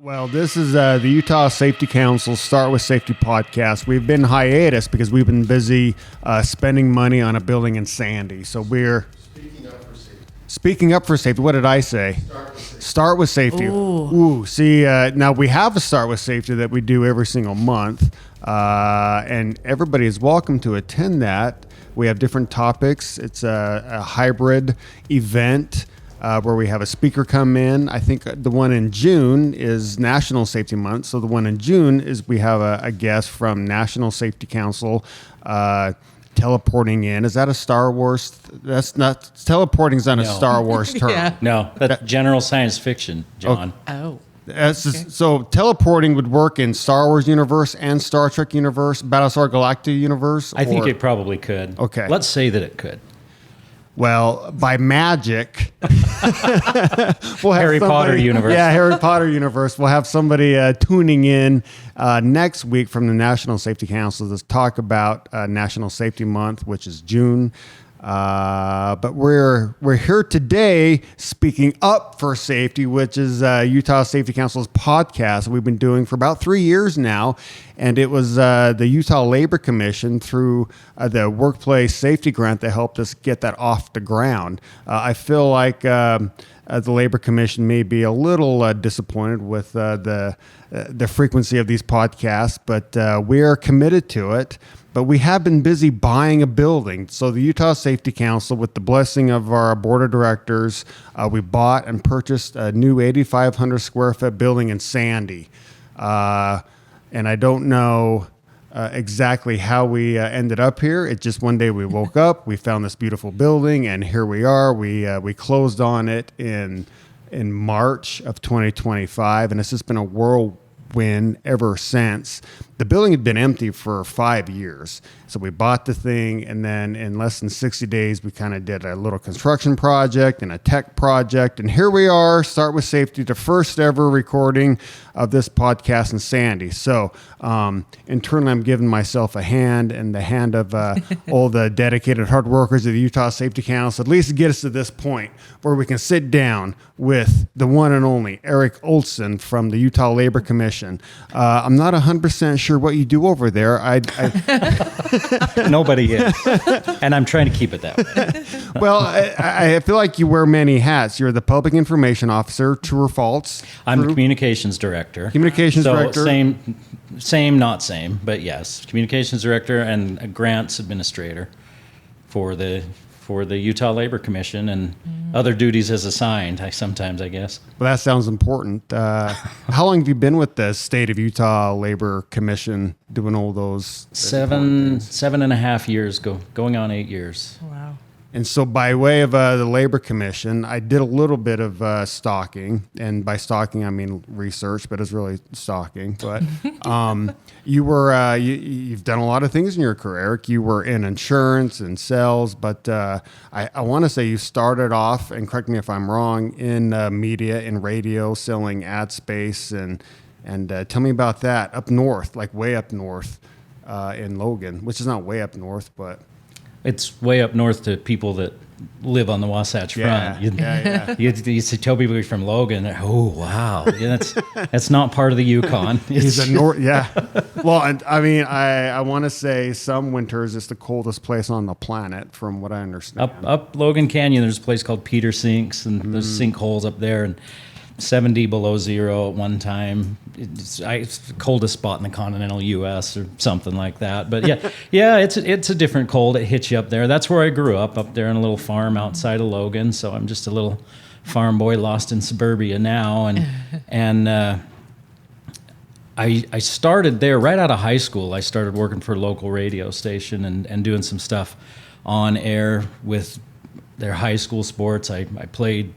Well, this is the Utah Safety Council Start With Safety podcast. We've been hiatus because we've been busy spending money on a building in Sandy. So we're speaking up for safety. What did I say? Start with safety. Ooh. See, now we have a Start With Safety that we do every single month, and everybody is welcome to attend that. We have different topics. It's a hybrid event. Where we have a speaker come in. I think the one in June is National Safety Month. So the one in June is we have a guest from National Safety Council teleporting in. Is that a Star Wars? That's not, teleporting's not a Star Wars term. Yeah. No, that's general science fiction, John. Oh. So teleporting would work in Star Wars universe and Star Trek universe, Battlestar Galactica universe? I think it probably could. Okay. Let's say that it could. Well, by magic, we'll have Harry Potter universe. Yeah, Harry Potter universe. We'll have somebody tuning in next week from the National Safety Council to talk about National Safety Month, which is June. But we're here today speaking up for safety, which is Utah Safety Council's podcast we've been doing for about 3 years now. And it was the Utah Labor Commission through the Workplace Safety Grant that helped us get that off the ground. I feel like the Labor Commission may be a little disappointed with the frequency of these podcasts, but we are committed to it. But we have been busy buying a building. So the Utah Safety Council, with the blessing of our board of directors, we bought and purchased a new 8,500 square foot building in Sandy. And I don't know exactly how we ended up here. It just one day we woke up, we found this beautiful building, and here we are. We closed on it in March of 2025, and it's just been a whirlwind ever since. The building had been empty for 5 years. So we bought the thing, and then in less than 60 days, we kind of did a little construction project and a tech project. And here we are, Start With Safety, the first ever recording of this podcast in Sandy. So internally, I'm giving myself a hand and the hand of all the dedicated hard workers of the Utah Safety Council, at least to get us to this point where we can sit down with the one and only Eric Olsen from the Utah Labor Commission. I'm not 100% sure what you do over there. Nobody is. And I'm trying to keep it that way. Well, I feel like you wear many hats. You're the public information officer, true or false? I'm the communications director. Communications director. Same, not same, but yes. Communications director and a grants administrator for the Utah Labor Commission and other duties as assigned, I guess. Well, that sounds important. How long have you been with the state of Utah Labor Commission doing all those? 7.5 years, going on 8 years. Wow. And so by way of the Labor Commission, I did a little bit of stalking. And by stalking, I mean research, but it's really stalking. But you've done a lot of things in your career, Eric. You were in insurance and sales, but I want to say you started off, and correct me if I'm wrong, in media, in radio, selling ad space. And tell me about that up north, like way up north in Logan, which is not way up north, but... It's way up north to people that live on the Wasatch Front. You tell people you're from Logan. Oh, wow. Yeah, that's not part of the Yukon. He's a north. Yeah. Well, I mean, I want to say some winters it's the coldest place on the planet, from what I understand. Up Logan Canyon, there's a place called Peter Sinks, and there's sinkholes up there, and 70 below zero at one time. It's the coldest spot in the continental U.S. or something like that. But yeah, it's a different cold. It hits you up there. That's where I grew up there in a little farm outside of Logan. So I'm just a little farm boy lost in suburbia now. And I started there right out of high school. I started working for a local radio station and doing some stuff on air with their high school sports. I played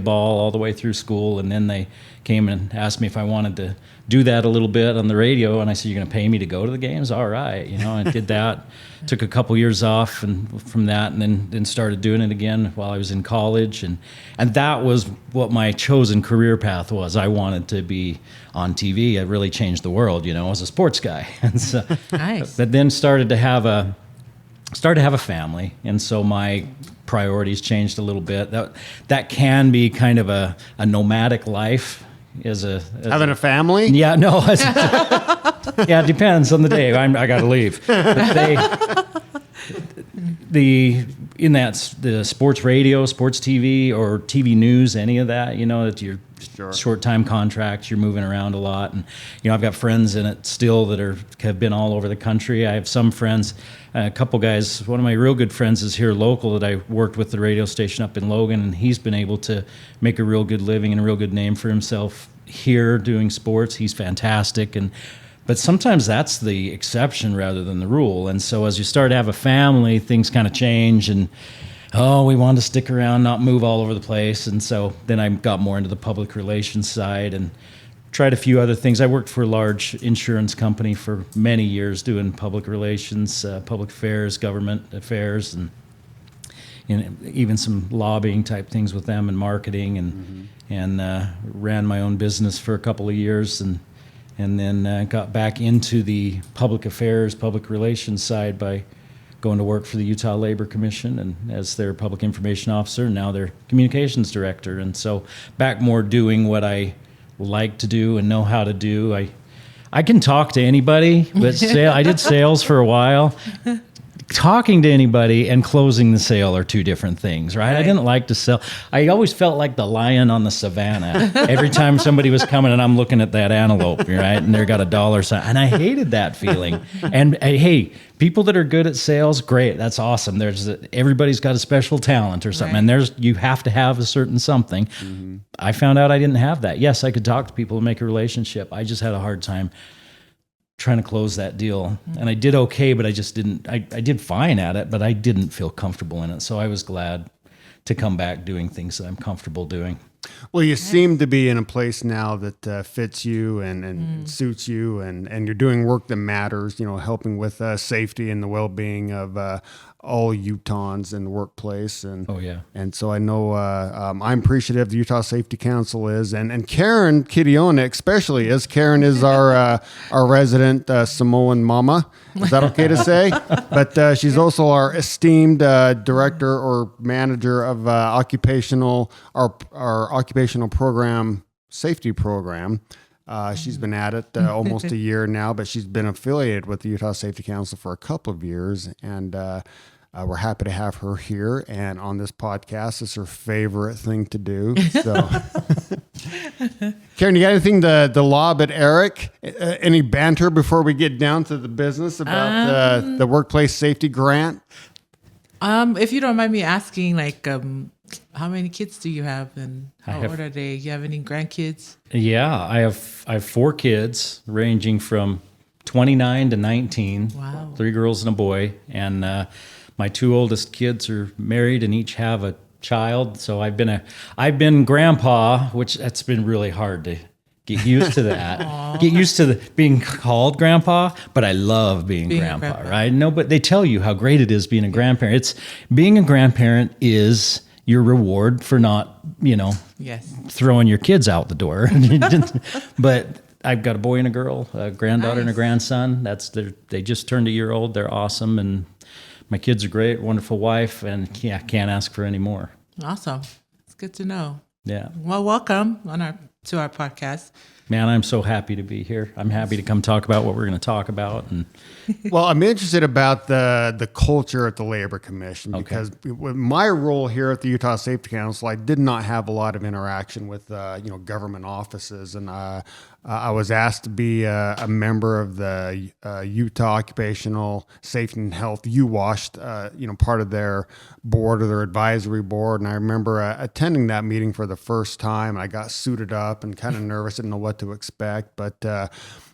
ball all the way through school, and then they came and asked me if I wanted to do that a little bit on the radio, and I said, "You're going to pay me to go to the games? All right." I did that. Took a couple years off and from that, and then started doing it again while I was in college, and that was what my chosen career path was. I wanted to be on TV. It really changed the world, as a sports guy. And so, nice. But then started to have a family, and so my priorities changed a little bit. That can be kind of a nomadic life, Having a family? Yeah, no. Yeah, it depends on the day. I got to leave. But the sports radio, sports TV, or TV news, any of that, that you're short time contracts, you're moving around a lot, and I've got friends in it still that have been all over the country. I have some friends, a couple guys. One of my real good friends is here local that I worked with the radio station up in Logan, and he's been able to make a real good living and a real good name for himself here doing sports. He's fantastic, but sometimes that's the exception rather than the rule. And so as you start to have a family, things kind of change, and we want to stick around, not move all over the place. And so then I got more into the public relations side and tried a few other things. I worked for a large insurance company for many years doing public relations, public affairs, government affairs, and even some lobbying type things with them and marketing, and ran my own business for a couple of years, and then got back into the public affairs, public relations side by going to work for the Utah Labor Commission and as their public information officer, and now their communications director. And so back more doing what I like to do and know how to do. I can talk to anybody, but I did sales for a while. Talking to anybody and closing the sale are two different things, right? I didn't like to sell. I always felt like the lion on the savannah. Every time somebody was coming and I'm looking at that antelope, right? And they're got a dollar sign. And I hated that feeling. And hey, people that are good at sales, great. That's awesome. Everybody's got a special talent or something. And you have to have a certain something. Mm-hmm. I found out I didn't have that. Yes, I could talk to people and make a relationship. I just had a hard time trying to close that deal. And I did okay, but I just didn't, I did fine at it, but I didn't feel comfortable in it. So I was glad to come back doing things that I'm comfortable doing. Well, you seem to be in a place now that fits you and suits you, and you're doing work that matters, helping with safety and the well-being of all Utahns in the workplace. And and so I know I'm appreciative the Utah Safety Council is, and Karen Kitiona especially is. Karen is our resident Samoan mama. Is that okay to say? But she's also our esteemed director or manager of occupational program, safety program. She's been at it almost a year now, but she's been affiliated with the Utah Safety Council for a couple of years, and we're happy to have her here and on this podcast. It's her favorite thing to do. So, Karen, you got anything to lob at Eric? Any banter before we get down to the business about the workplace safety grant? If you don't mind me asking, how many kids do you have, and how old are they? You have any grandkids? Yeah, I have 4 kids ranging from 29 to 19. Wow. 3 girls and a boy, and my 2 oldest kids are married and each have a child. So I've been grandpa, which that's been really hard to get used to that. Get used to being called grandpa, but I love being grandpa, right? No, but they tell you how great it is being a grandparent. Being a grandparent is your reward for not, throwing your kids out the door. But I've got a boy and a girl, a granddaughter and a grandson. They just turned a year old. They're awesome, and my kids are great, wonderful wife, and can't ask for any more. Awesome. It's good to know. Yeah. Well, welcome to our podcast. Man, I'm so happy to be here. I'm happy to come talk about what we're going to talk about. And well, I'm interested about the culture at the Labor Commission, because with my role here at the Utah Safety Council, I did not have a lot of interaction with government offices, and I was asked to be a member of the Utah Occupational Safety and Health UWASH, part of their board or their advisory board. And I remember attending that meeting for the first time. I got suited up and kind of nervous, didn't know what to expect. But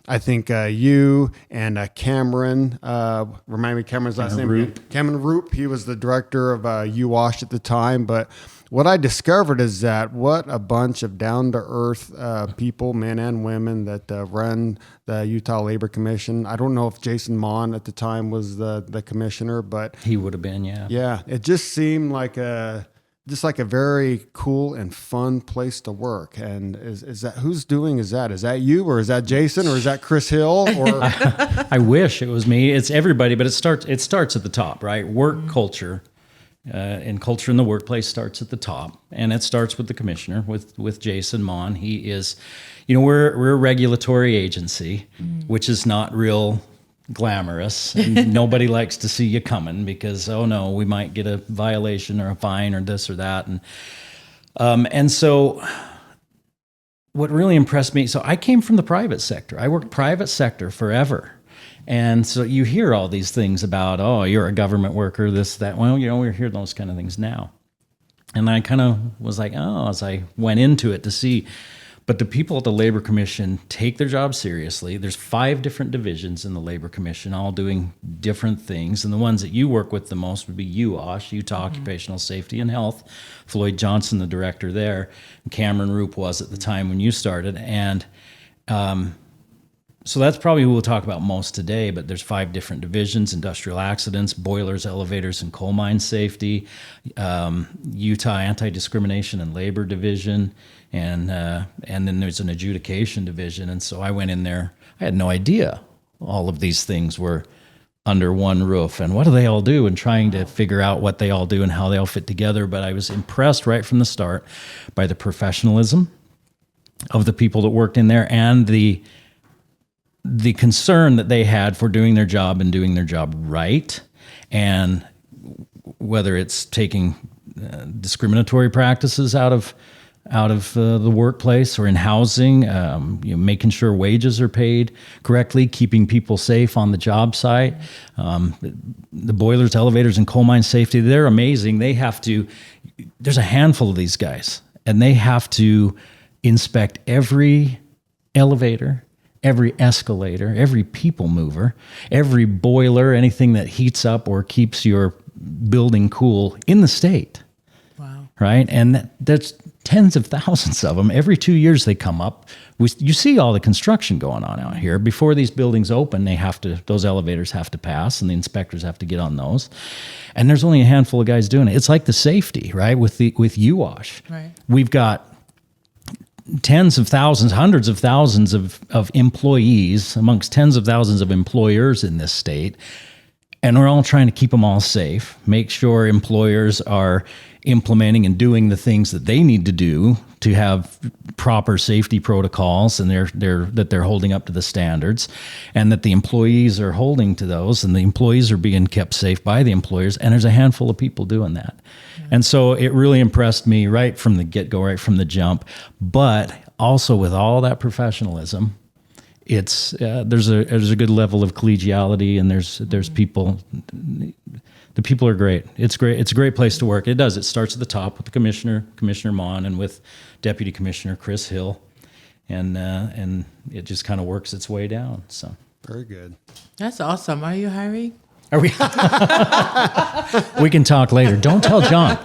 I think you and Cameron, remind me Cameron's last name. Cameron Roop. He was the director of UWASH at the time. But what I discovered is that what a bunch of down-to-earth people, men and women, that run the Utah Labor Commission. I don't know if Jason Mon at the time was the commissioner, but he would have been, yeah. Yeah, it just seemed like a very cool and fun place to work. And is that who's doing? Is that you, or is that Jason, or is that Chris Hill? Or I wish it was me. It's everybody, but it starts at the top, right? Work culture And culture in the workplace starts at the top, and it starts with the commissioner, with Jason Mon. He is, we're a regulatory agency, which is not real glamorous, and nobody likes to see you coming because, oh no, we might get a violation or a fine or this or that, and so what really impressed me. So I came from the private sector. I worked private sector forever. And so you hear all these things about, oh, you're a government worker, this, that. Well, we're hearing those kind of things now. And I kind of was like, oh, as I went into it to see. But the people at the Labor Commission take their job seriously. There's 5 different divisions in the Labor Commission, all doing different things. And the ones that you work with the most would be UOSH, Utah Occupational Safety and Health. Floyd Johnson, the director there. Cameron Roop was at the time when you started. And so that's probably who we'll talk about most today, but there's 5 different divisions: industrial accidents, boilers, elevators, and coal mine safety, Utah Anti-Discrimination and Labor Division, and then there's an adjudication division. And so I went in there. I had no idea all of these things were under one roof, and what do they all do, and trying to figure out what they all do and how they all fit together. But I was impressed right from the start by the professionalism of the people that worked in there, and the concern that they had for doing their job and doing their job right, and whether it's taking discriminatory practices out of the workplace or in housing, making sure wages are paid correctly, keeping people safe on the job site. The boilers, elevators, and coal mine safety, they're amazing. There's a handful of these guys, and they have to inspect every elevator, every escalator, every people mover, every boiler, anything that heats up or keeps your building cool in the state. Wow. Right? And that's tens of thousands of them. Every 2 years they come up. You see all the construction going on out here. Before these buildings open, those elevators have to pass, and the inspectors have to get on those. And there's only a handful of guys doing it. It's like the safety, right? With UWASH. Right. We've got tens of thousands, hundreds of thousands of employees amongst tens of thousands of employers in this state. And we're all trying to keep them all safe, make sure employers are implementing and doing the things that they need to do to have proper safety protocols, and they're holding up to the standards, and that the employees are holding to those, and the employees are being kept safe by the employers. And there's a handful of people doing that. And so it really impressed me right from the get-go, right from the jump. But also with all that professionalism, it's there's a good level of collegiality, and there's people. The people are great. It's great. It's a great place to work. It does. It starts at the top with the Commissioner Mon, and with Deputy Commissioner Chris Hill, and it just kind of works its way down. So very good. That's awesome. Are you hiring? Are we? We can talk later. Don't tell John.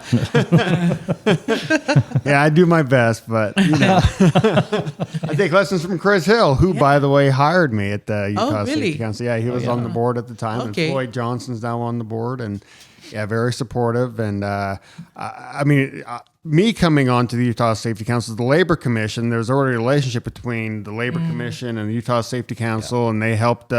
Yeah, I do my best, but I take lessons from Chris Hill, who, by the way, hired me at the Utah Safety Council. Yeah, he was on the board at the time, and Floyd Johnson's now on the board, and very supportive. And me coming on to the Utah Safety Council, the Labor Commission, there's already a relationship between the Labor Commission and the Utah Safety Council, and they helped,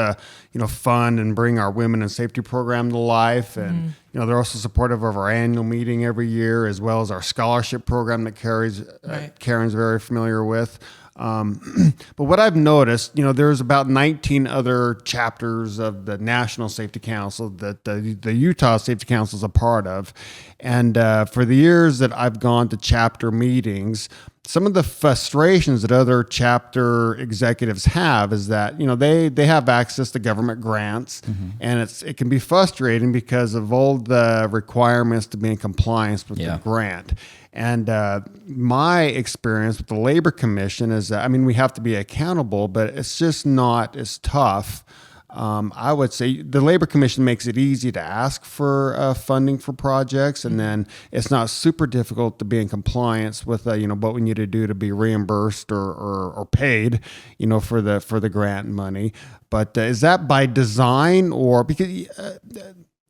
fund and bring our Women in Safety program to life. And, they're also supportive of our annual meeting every year, as well as our scholarship program that Karen's very familiar with. But what I've noticed, there's about 19 other chapters of the National Safety Council that the Utah Safety Council is a part of. And for the years that I've gone to chapter meetings, some of the frustrations that other chapter executives have is that, they have access to government grants, and it can be frustrating because of all the requirements to be in compliance with the grant. And my experience with the Labor Commission is that, we have to be accountable, but it's just not as tough. I would say the Labor Commission makes it easy to ask for funding for projects, and then it's not super difficult to be in compliance with what we need to do to be reimbursed or paid, for the grant money. But is that by design, or because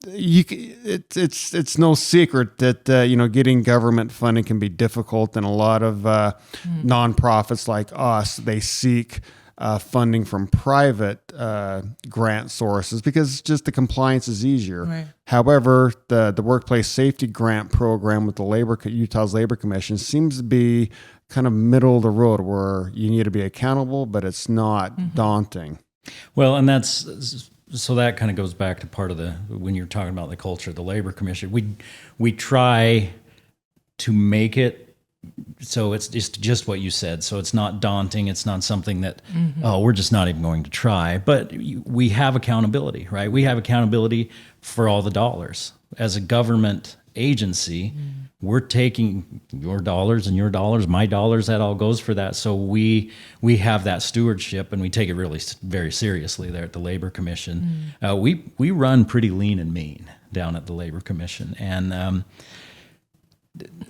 it's no secret that getting government funding can be difficult, and a lot of nonprofits like us, they seek funding from private grant sources because just the compliance is easier. Right. However, the workplace safety grant program with the Utah's Labor Commission seems to be kind of middle of the road where you need to be accountable, but it's not daunting. Well, and so that kind of goes back to part of when you're talking about the culture of the Labor Commission. We try to make it so it's just what you said. So it's not daunting. It's not something that, we're just not even going to try. But we have accountability, right? We have accountability for all the dollars. As a government agency, we're taking your dollars and your dollars, my dollars, that all goes for that. So we have that stewardship, and we take it really very seriously there at the Labor Commission. We run pretty lean and mean down at the Labor Commission. And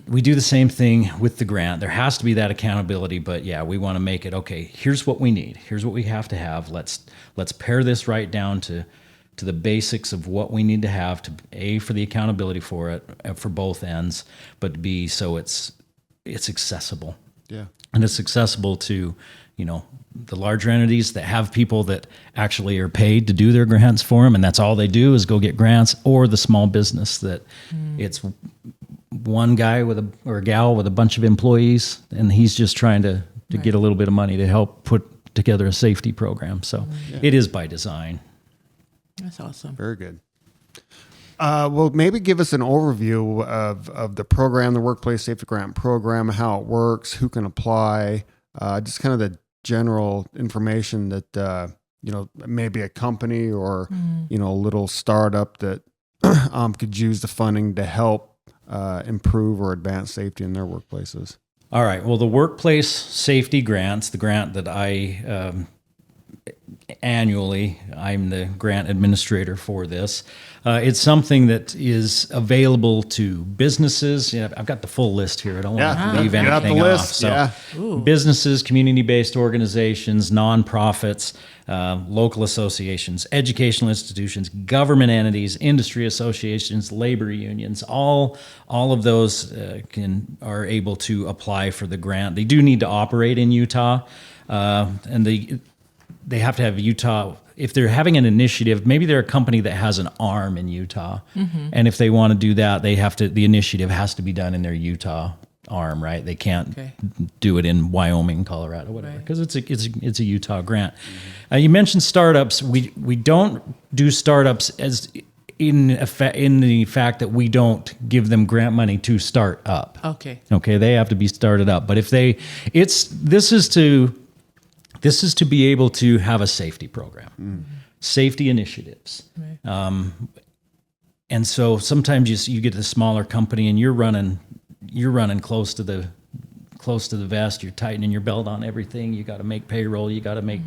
we do the same thing with the grant. There has to be that accountability, but yeah, we want to make it, okay, here's what we need. Here's what we have to have. Let's pare this right down to the basics of what we need to have to A, for the accountability for it, for both ends, but B, so it's accessible. Yeah. And it's accessible to, the larger entities that have people that actually are paid to do their grants for them, and that's all they do is go get grants, or the small business that it's one guy or a gal with a bunch of employees, and he's just trying to get a little bit of money to help put together a safety program. So it is by design. That's awesome. Very good. Well, maybe give us an overview of the program, the Workplace Safety Grant Program, how it works, who can apply, just kind of the general information that, maybe a company or, a little startup that could use the funding to help improve or advance safety in their workplaces. All right. Well, the Workplace Safety Grants, the grant that I annually, I'm the grant administrator for this. It's something that is available to businesses. I've got the full list here. I don't want to leave anything off. So businesses, community-based organizations, nonprofits, local associations, educational institutions, government entities, industry associations, labor unions, all of those are able to apply for the grant. They do need to operate in Utah, and they have to have Utah. If they're having an initiative, maybe they're a company that has an arm in Utah, and if they want to do that, the initiative has to be done in their Utah arm, right? They can't do it in Wyoming, Colorado, whatever, because it's a Utah grant. You mentioned startups. We don't do startups as in the fact that we don't give them grant money to start up. Okay, they have to be started up. But if this is to be able to have a safety program, safety initiatives. Right. And so sometimes you get a smaller company and you're running close to the vest. You're tightening your belt on everything. You got to make payroll. You got to make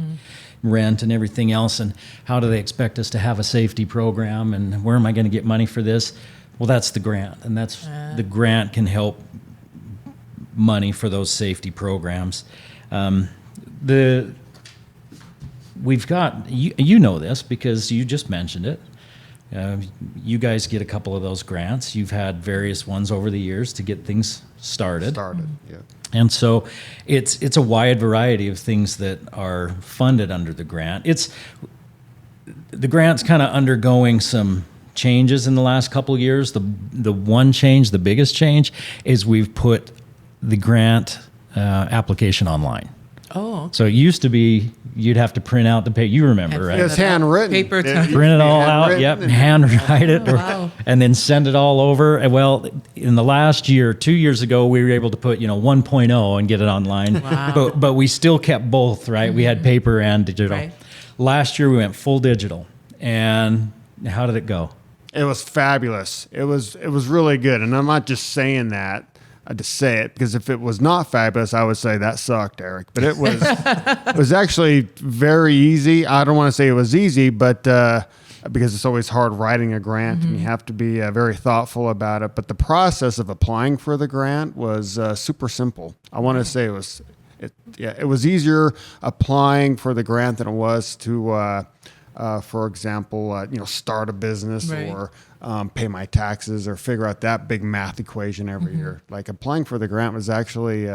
rent and everything else. And how do they expect us to have a safety program? And where am I going to get money for this? Well, that's the grant, and that's the grant can help money for those safety programs. We've got, you know this because you just mentioned it. You guys get a couple of those grants. You've had various ones over the years to get things started. Yeah. And so it's a wide variety of things that are funded under the grant. The grant's kind of undergoing some changes in the last couple of years. The one change, the biggest change, is we've put the grant application online. Oh, okay. So it used to be you'd have to print out the paper. You remember, right? It's handwritten. Paper. Print it all out. Yep, handwrite it, and then send it all over. And well, in the last year, 2 years ago, we were able to put 1.0 and get it online. Wow. But we still kept both, right? We had paper and digital. Right. Last year we went full digital, and how did it go? It was fabulous. It was really good, and I'm not just saying that to say it, because if it was not fabulous, I would say that sucked, Eric. But it was it was actually very easy. I don't want to say it was easy, but because it's always hard writing a grant, and you have to be very thoughtful about it. But the process of applying for the grant was super simple. I want to say it was easier applying for the grant than it was to, for example, start a business or pay my taxes or figure out that big math equation every year. Like applying for the grant was actually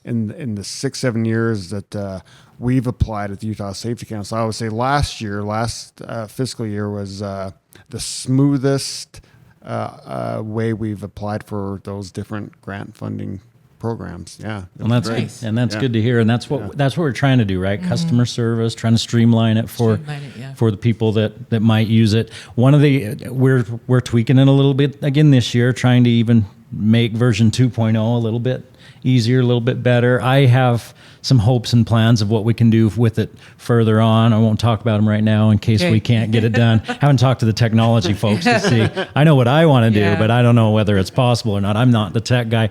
in the 6-7 years that we've applied at the Utah Safety Council, I would say last fiscal year was the smoothest way we've applied for those different grant funding programs. Yeah. And that's great. nice. And that's good to hear. And that's what we're trying to do, right? Customer service, trying to streamline it for the people that might use it. One of the we're tweaking it a little bit again this year, trying to even make version 2.0 a little bit easier, a little bit better. I have some hopes and plans of what we can do with it further on. I won't talk about them right now in case we can't get it done. Haven't talked to the technology folks to see. I know what I want to do, but I don't know whether it's possible or not. I'm not the tech guy.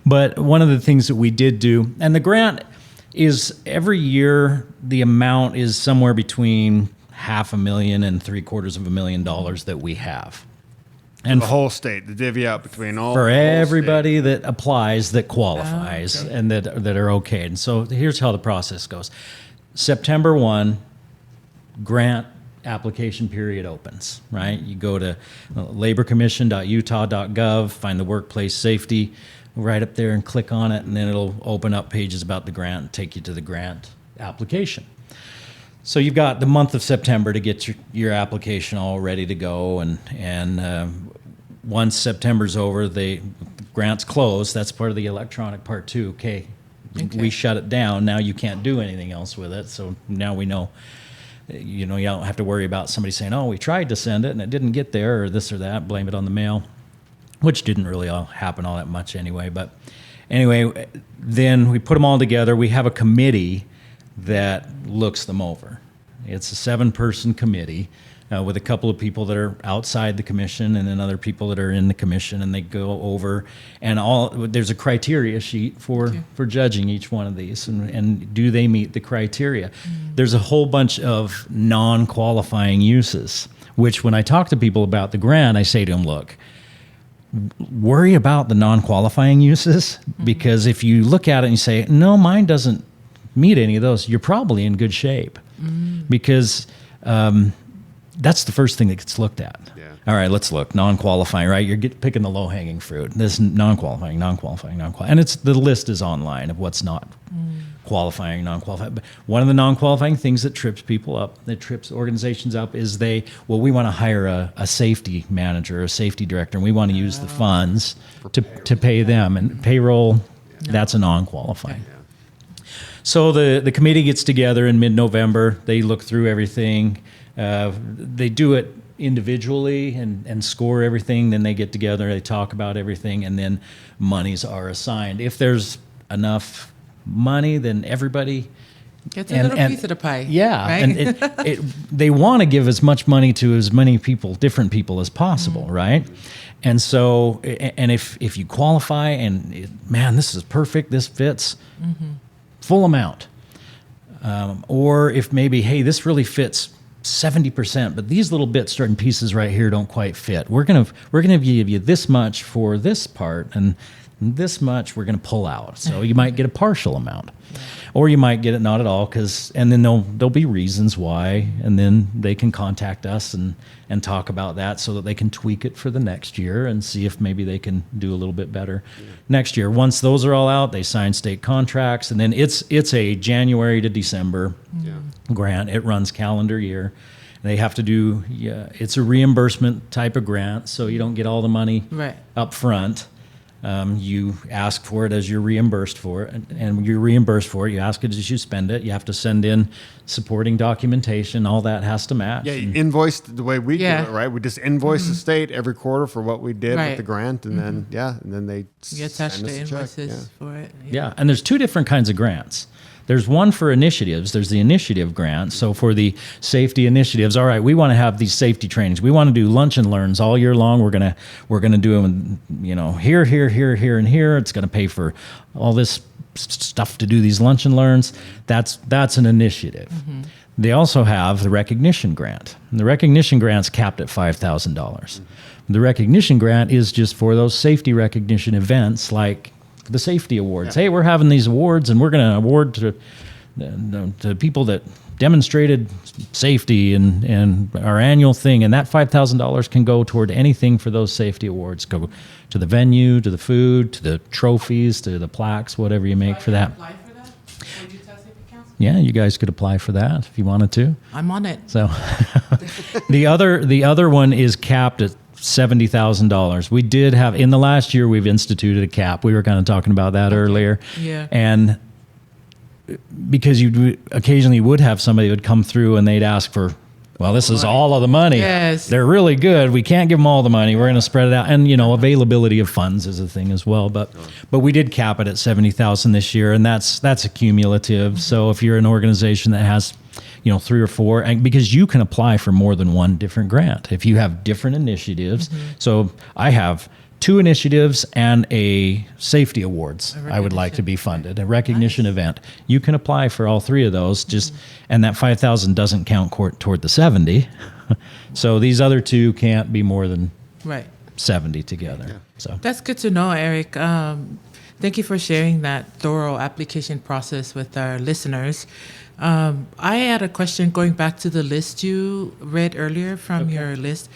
But one of the things that we did do, and the grant is every year, the amount is somewhere between $500,000 and $750,000 that we have. And the whole state, the divvy out between all for everybody that applies, that qualifies, and that are okay. And so here's how the process goes: September 1, grant application period opens. Right, you go to laborcommission.utah.gov, find the workplace safety right up there, and click on it, and then it'll open up pages about the grant and take you to the grant application. So you've got the month of September to get your application all ready to go, and once September's over, the grant's closed. That's part of the electronic part too. Okay, we shut it down. Now you can't do anything else with it. So now we know. You don't have to worry about somebody saying, "Oh, we tried to send it and it didn't get there," or this or that. Blame it on the mail, which didn't really happen all that much anyway. But anyway, then we put them all together. We have a committee that looks them over. It's a 7-person committee with a couple of people that are outside the commission and then other people that are in the commission, and they go over and there's a criteria sheet for judging each one of these and do they meet the criteria. There's a whole bunch of non-qualifying uses, which when I talk to people about the grant, I say to them, look, worry about the non-qualifying uses, because if you look at it and you say, no, mine doesn't meet any of those, you're probably in good shape, because that's the first thing that gets looked at. Yeah. All right, let's look. Non-qualifying, right? You're picking the low-hanging fruit. This is non-qualifying. And the list is online of what's not qualifying, non-qualifying. But one of the non-qualifying things that trips people up, that trips organizations up, is we want to hire a safety manager, a safety director, and we want to use the funds to pay them. And payroll, that's a non-qualifying. Yeah. So the committee gets together in mid-November. They look through everything. They do it individually and score everything. Then they get together, they talk about everything, and then monies are assigned. If there's enough money, then everybody gets a little piece of the pie. Yeah, right? And they want to give as much money to as many people, different people as possible, right? And so, and if you qualify and man, this is perfect, this fits, full amount. Or if maybe, hey, this really fits 70%, but these little bits, certain pieces right here don't quite fit. We're gonna give you this much for this part, and this much we're gonna pull out. So you might get a partial amount, or you might get it not at all, and then there'll be reasons why, and then they can contact us and talk about that so that they can tweak it for the next year and see if maybe they can do a little bit better next year. Once those are all out, they sign state contracts, and then it's a January to December grant. It runs calendar year. They have to do, it's a reimbursement type of grant, so you don't get all the money up front. You ask for it as you're reimbursed for it, and you're reimbursed for it. You ask it as you spend it. You have to send in supporting documentation. All that has to match. Yeah, you invoice the way we do it, right? We just invoice the state every quarter for what we did with the grant, and then they attach the invoices for it. Yeah, and there's 2 different kinds of grants. There's one for initiatives. There's the initiative grant. So for the safety initiatives, all right, we want to have these safety trainings. We want to do lunch and learns all year long. We're gonna do them, here, and here. It's gonna pay for all this stuff to do these lunch and learns. That's an initiative. They also have the recognition grant. And the recognition grant's capped at $5,000. The recognition grant is just for those safety recognition events, like the safety awards. Hey, we're having these awards, and we're going to award to to people that demonstrated safety and our annual thing. And that $5,000 can go toward anything for those safety awards. Go to the venue, to the food, to the trophies, to the plaques, whatever you make for that. Apply for that? For Utah Safety Council? Yeah, you guys could apply for that if you wanted to. I'm on it. So the other one is capped at $70,000. We did have, in the last year, we've instituted a cap. We were kind of talking about that earlier. Yeah. And because you occasionally would have somebody would come through and they'd ask for, well, this is all of the money. Yes. They're really good. We can't give them all the money. We're going to spread it out. And, availability of funds is a thing as well. But we did cap it at $70,000 this year, and that's a cumulative. So if you're an organization that has, 3 or 4, and because you can apply for more than one different grant if you have different initiatives. So I have 2 initiatives and a safety awards I would like to be funded, a recognition event. You can apply for all 3 of those, and that $5,000 doesn't count toward the 70. So these other 2 can't be more than 70 together. Yeah. So that's good to know, Eric. Thank you for sharing that thorough application process with our listeners. I had a question going back to the list you read earlier from your list.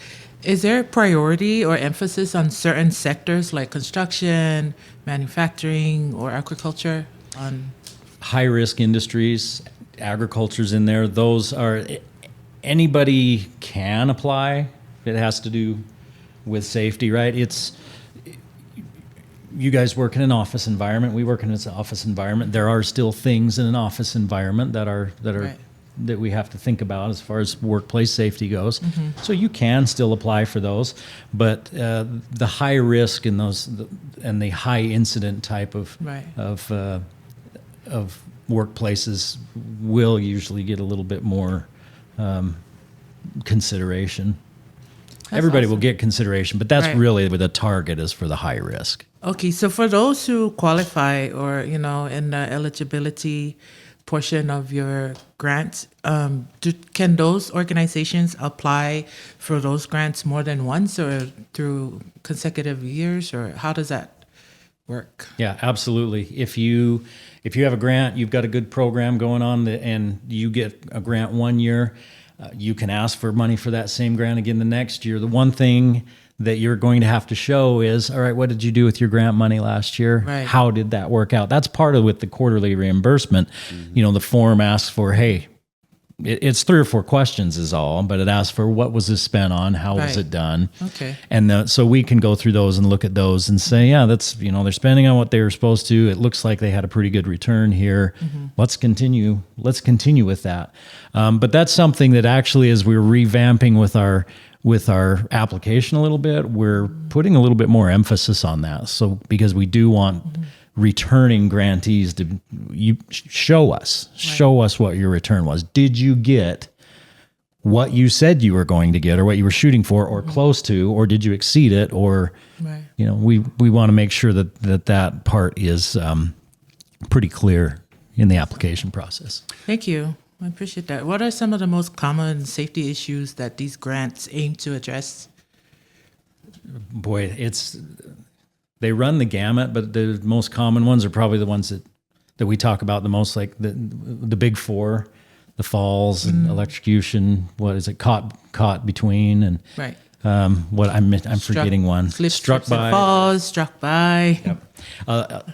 Is there a priority or emphasis on certain sectors like construction, manufacturing, or agriculture? On high-risk industries, agriculture's in there. Those are, anybody can apply. It has to do with safety, right? You guys work in an office environment. We work in an office environment. There are still things in an office environment that we have to think about as far as workplace safety goes. So you can still apply for those, but the high risk and the high incident type of workplaces will usually get a little bit more consideration. Everybody will get consideration, but that's really where the target is for the high risk. Okay, so for those who qualify or, in the eligibility portion of your grants, can those organizations apply for those grants more than once or through consecutive years, or how does that work? Yeah, absolutely. If you have a grant, you've got a good program going on, and you get a grant one year, you can ask for money for that same grant again the next year. The one thing that you're going to have to show is, all right, what did you do with your grant money last year? Right. How did that work out? That's part of with the quarterly reimbursement. The form asks for, hey, it's 3 or 4 questions is all, but it asks for what was this spent on? How was it done? Okay. And so we can go through those and look at those and say, yeah, that's, they're spending on what they were supposed to. It looks like they had a pretty good return here. Let's continue with that. But that's something that actually, as we're revamping with our application a little bit, we're putting a little bit more emphasis on that. So because we do want returning grantees to show us what your return was. Did you get what you said you were going to get, or what you were shooting for, or close to, or did you exceed it? Or we want to make sure that part is pretty clear in the application process. Thank you. I appreciate that. What are some of the most common safety issues that these grants aim to address? Boy, they run the gamut, but the most common ones are probably the ones that we talk about the most, like the big 4, the falls and electrocution. What is it? Caught between and what I'm forgetting one. Struck by. Falls, struck by. Yep.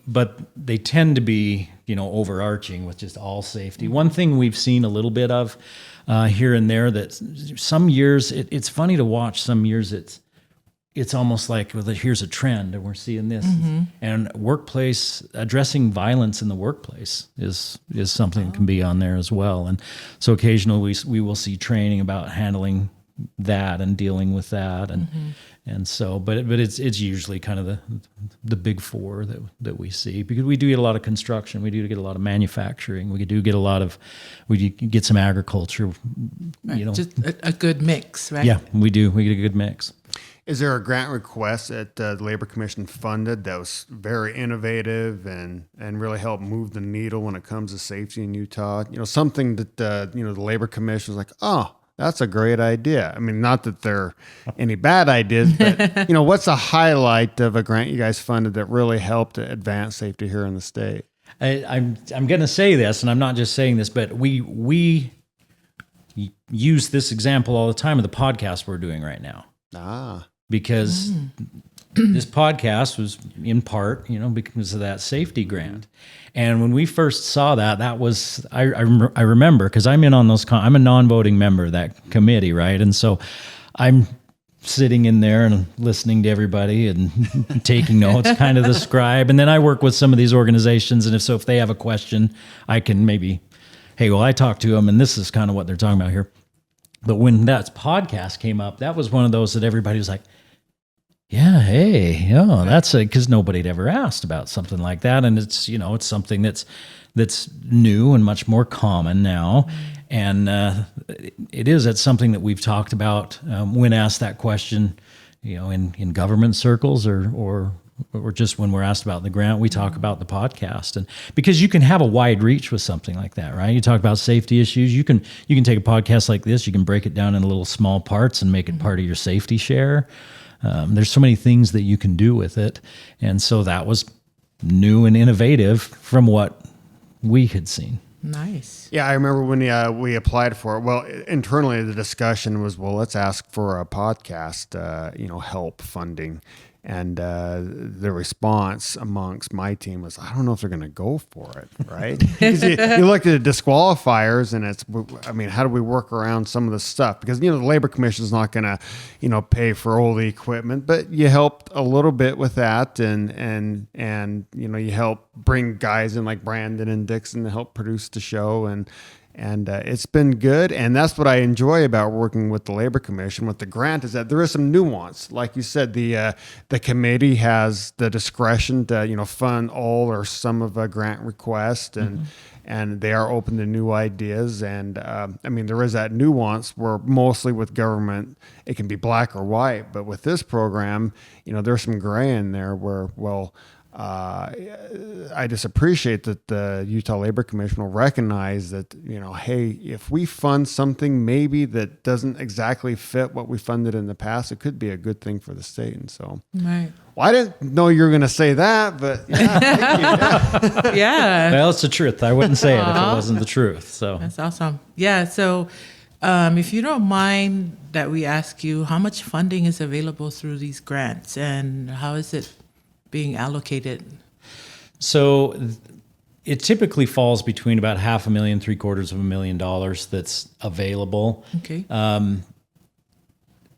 But they tend to be, overarching with just all safety. One thing we've seen a little bit of here and there, that some years it's funny to watch. Some years it's almost like, well, here's a trend and we're seeing this. And workplace, addressing violence in the workplace is something that can be on there as well. And so occasionally we will see training about handling that and dealing with that. And so, but it's usually kind of the big 4 that we see, because we do get a lot of construction, we do get a lot of manufacturing, we get some agriculture, just a good mix, right? Yeah, we do. We get a good mix. Is there a grant request that the Labor Commission funded that was very innovative and really helped move the needle when it comes to safety in Utah? Something that the Labor Commission was like, oh, that's a great idea. I mean, not that there are any bad ideas, but what's a highlight of a grant you guys funded that really helped advance safety here in the state? I'm going to say this, and I'm not just saying this, but we use this example all the time of the podcast we're doing right now. Because this podcast was in part, because of that safety grant. And when we first saw that was, I remember, because I'm in on those, I'm a non-voting member of that committee, right? And so I'm sitting in there and listening to everybody and taking notes, kind of the scribe. And then I work with some of these organizations, and if they have a question, I can maybe, hey, well, I talked to them, and this is kind of what they're talking about here. But when that podcast came up, that was one of those that everybody was like, yeah, hey, that's because nobody had ever asked about something like that. And it's, it's something that's new and much more common now. And it's something that we've talked about when asked that question, in government circles or just when we're asked about the grant, we talk about the podcast. And because you can have a wide reach with something like that, right? You talk about safety issues. You can take a podcast like this, you can break it down into little small parts and make it part of your safety share. There's so many things that you can do with it. And so that was new and innovative from what we had seen. Nice. Yeah, I remember when we applied for it. Well, internally the discussion was, well, let's ask for a podcast, help funding. And the response amongst my team was, I don't know if they're going to go for it, right? Because you look at the disqualifiers, and it's, how do we work around some of the stuff? Because, the Labor Commission is not going to, pay for all the equipment, but you helped a little bit with that, and you help bring guys in like Brandon and Dixon to help produce the show, and it's been good. And that's what I enjoy about working with the Labor Commission with the grant, is that there is some nuance. Like you said, the committee has the discretion to, fund all or some of a grant request, and they are open to new ideas. And there is that nuance where mostly with government, it can be black or white. But with this program, there's some gray in there where, I just appreciate that the Utah Labor Commission will recognize that, hey, if we fund something maybe that doesn't exactly fit what we funded in the past, it could be a good thing for the state. And so, right. Well, I didn't know you were going to say that, but yeah, thank you. Yeah. Well, it's the truth. I wouldn't say it if it wasn't the truth. So that's awesome. Yeah. So, if you don't mind that we ask you, how much funding is available through these grants, and how is it being allocated? So it typically falls between about $500,000, $750,000 that's available. Okay.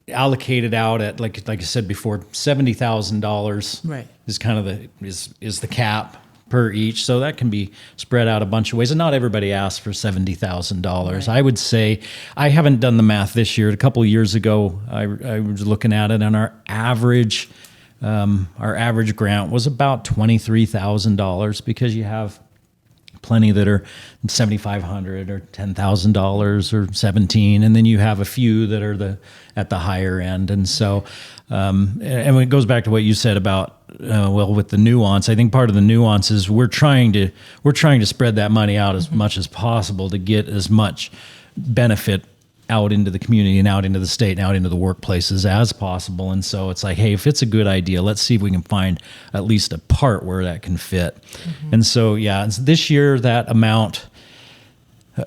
Allocated out at, like I said before, $70,000 right. is kind of is the cap per each. So that can be spread out a bunch of ways. And not everybody asks for $70,000. Right. I would say, I haven't done the math this year. A couple of years ago, I was looking at it, and our average grant was about $23,000, because you have plenty that are $7,500 or $10,000 or $17,000, and then you have a few that are at the higher end. And so, and it goes back to what you said about with the nuance. I think part of the nuance is we're trying to spread that money out as much as possible to get as much benefit out into the community and out into the state and out into the workplaces as possible. And so it's like, hey, if it's a good idea, let's see if we can find at least a part where that can fit. And so, this year, that amount,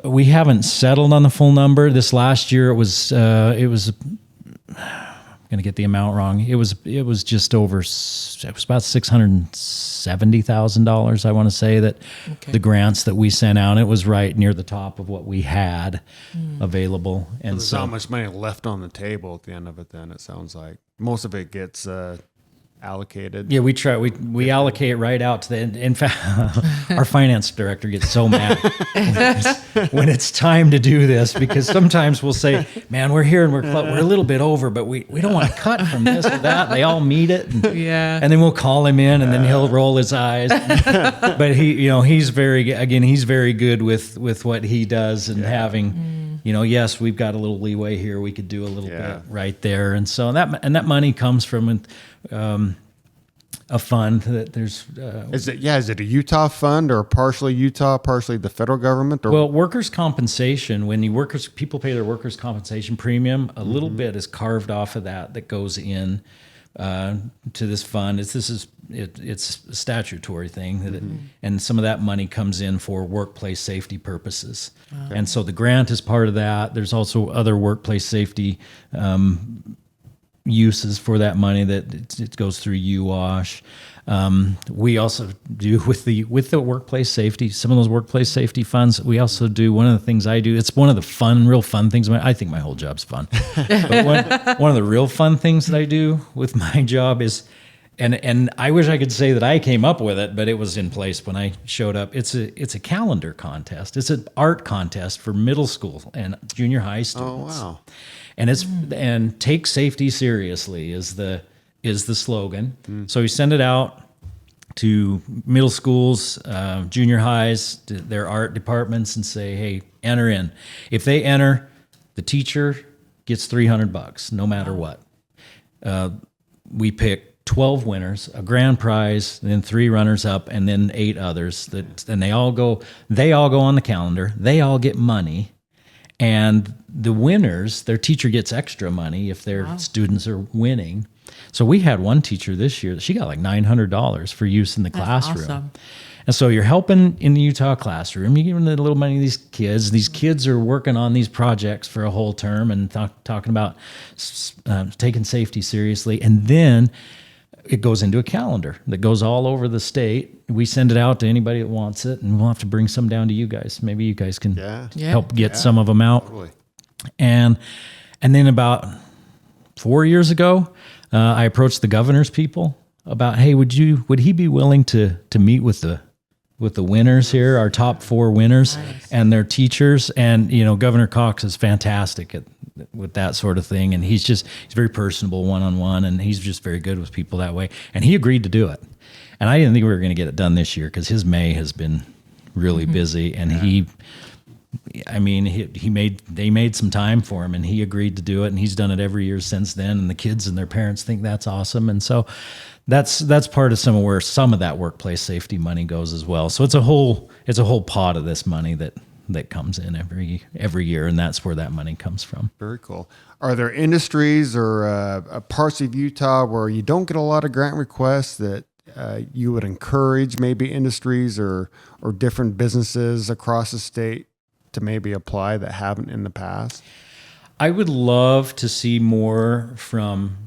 we haven't settled on the full number. This last year, it was I'm going to get the amount wrong. It was just over, it was about $670,000, I want to say, that the grants that we sent out. It was right near the top of what we had available. And there's not much money left on the table at the end of it then, it sounds like. Most of it gets allocated. Yeah, we allocate right out to the end. In fact, our finance director gets so mad when it's time to do this, because sometimes we'll say, man, we're here and we're a little bit over, but we don't want to cut from this or that. They all meet it. And then we'll call him in, and then he'll roll his eyes. But he's very good with what he does, and having, yes, we've got a little leeway here. We could do a little bit right there. And so that money comes from a fund that there's. Is it a Utah fund, or partially Utah, partially the federal government? Or? Well, workers' compensation, when people pay their workers' compensation premium, a little bit is carved off of that goes in. to this fund. It's a statutory thing, and some of that money comes in for workplace safety purposes. And so the grant is part of that. There's also other workplace safety uses for that money that it goes through UWASH. We also do with the workplace safety, some of those workplace safety funds. We also do, one of the things I do, it's one of the real fun things. I think my whole job's fun. But one of the real fun things that I do with my job is, and I wish I could say that I came up with it, but it was in place when I showed up. It's a calendar contest. It's an art contest for middle school and junior high students. Oh, wow. And take safety seriously is the slogan. So we send it out to middle schools, junior highs, to their art departments, and say, hey, enter in. If they enter, the teacher gets $300, no matter what. We pick 12 winners, a grand prize, and then 3 runners up, and then 8 others. And they all go on the calendar. They all get money. And the winners, their teacher gets extra money if their students are winning. So we had one teacher this year, she got like $900 for use in the classroom. Awesome. And so you're helping in the Utah classroom. You're giving a little money to these kids. These kids are working on these projects for a whole term and talking about taking safety seriously. And then it goes into a calendar that goes all over the state. We send it out to anybody that wants it, and we'll have to bring some down to you guys. Maybe you guys can help get some of them out. Totally. And then about 4 years ago, I approached the governor's people about, hey, would he be willing to meet with the winners here, our top 4 winners, and their teachers? And Governor Cox is fantastic with that sort of thing, and he's very personable one-on-one, and he's just very good with people that way. And he agreed to do it. And I didn't think we were going to get it done this year because his May has been really busy, and they made some time for him, and he agreed to do it, and he's done it every year since then. And the kids and their parents think that's awesome, and so that's part of where some of that workplace safety money goes as well. So it's a whole pot of this money that comes in every year, and that's where that money comes from. Very cool. Are there industries or parts of Utah where you don't get a lot of grant requests that you would encourage maybe industries or different businesses across the state to maybe apply that haven't in the past? I would love to see more from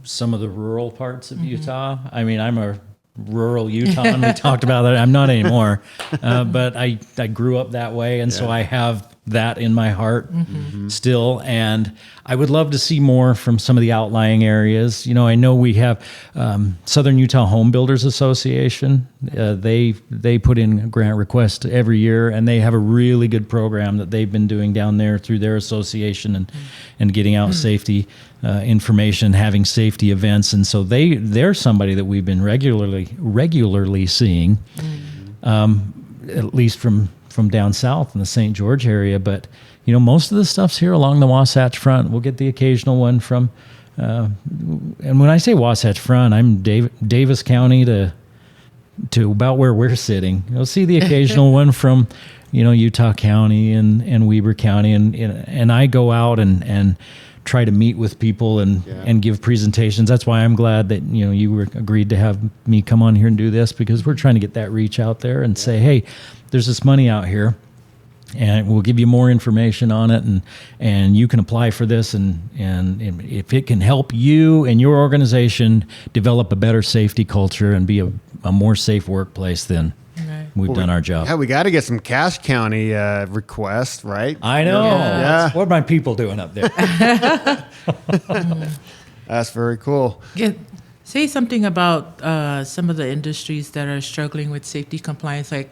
some of the rural parts of Utah. I mean, I'm a rural Utah, we talked about that. I'm not anymore, but I grew up that way, and so I have that in my heart still. And I would love to see more from some of the outlying areas. I know we have Southern Utah Home Builders Association. They put in a grant request every year, and they have a really good program that they've been doing down there through their association and getting out safety information, having safety events. And so they're somebody that we've been regularly seeing, at least from down south in the St. George area. But most of the stuff's here along the Wasatch Front. We'll get the occasional one from and when I say Wasatch Front, I'm Davis County to about where we're sitting. You'll see the occasional one from Utah County and Weber County, and I go out and try to meet with people and give presentations. That's why I'm glad that you were agreed to have me come on here and do this, because we're trying to get that reach out there and say, hey, there's this money out here, and we'll give you more information on it, and you can apply for this, and if it can help you and your organization develop a better safety culture and be a more safe workplace, then we've done our job. Yeah, we got to get some Cache County requests, right? I know. Yeah. What are my people doing up there? That's very cool. Say something about some of the industries that are struggling with safety compliance. Like,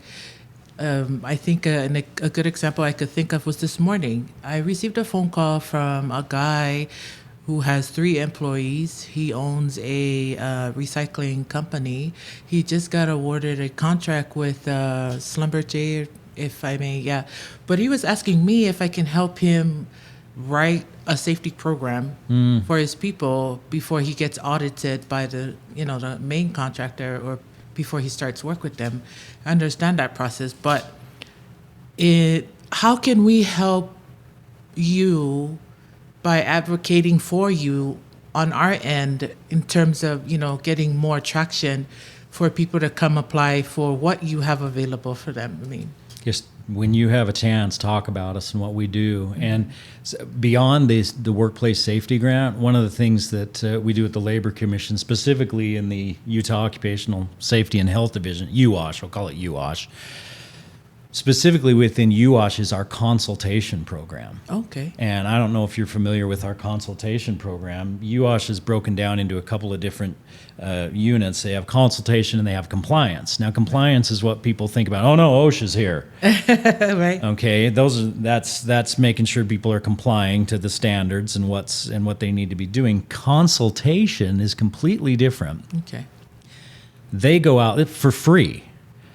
I think a good example I could think of was this morning. I received a phone call from a guy who has 3 employees. He owns a recycling company. He just got awarded a contract with Schlumberger, if I may, But he was asking me if I can help him write a safety program for his people before he gets audited by the main contractor, or before he starts work with them. I understand that process, but how can we help you by advocating for you on our end in terms of, getting more traction for people to come apply for what you have available for them? I mean, Just when you have a chance, talk about us and what we do. And beyond the workplace safety grant, one of the things that we do at the Labor Commission, specifically in the Utah Occupational Safety and Health Division, UOSH, we'll call it UOSH, specifically within UOSH is our consultation program. okay. And I don't know if you're familiar with our consultation program. UOSH is broken down into a couple of different units. They have consultation and they have compliance. Now, compliance is what people think about. Oh no, OSHA's here. Right. Okay, that's making sure people are complying to the standards and what they need to be doing. Consultation is completely different. Okay. They go out for free.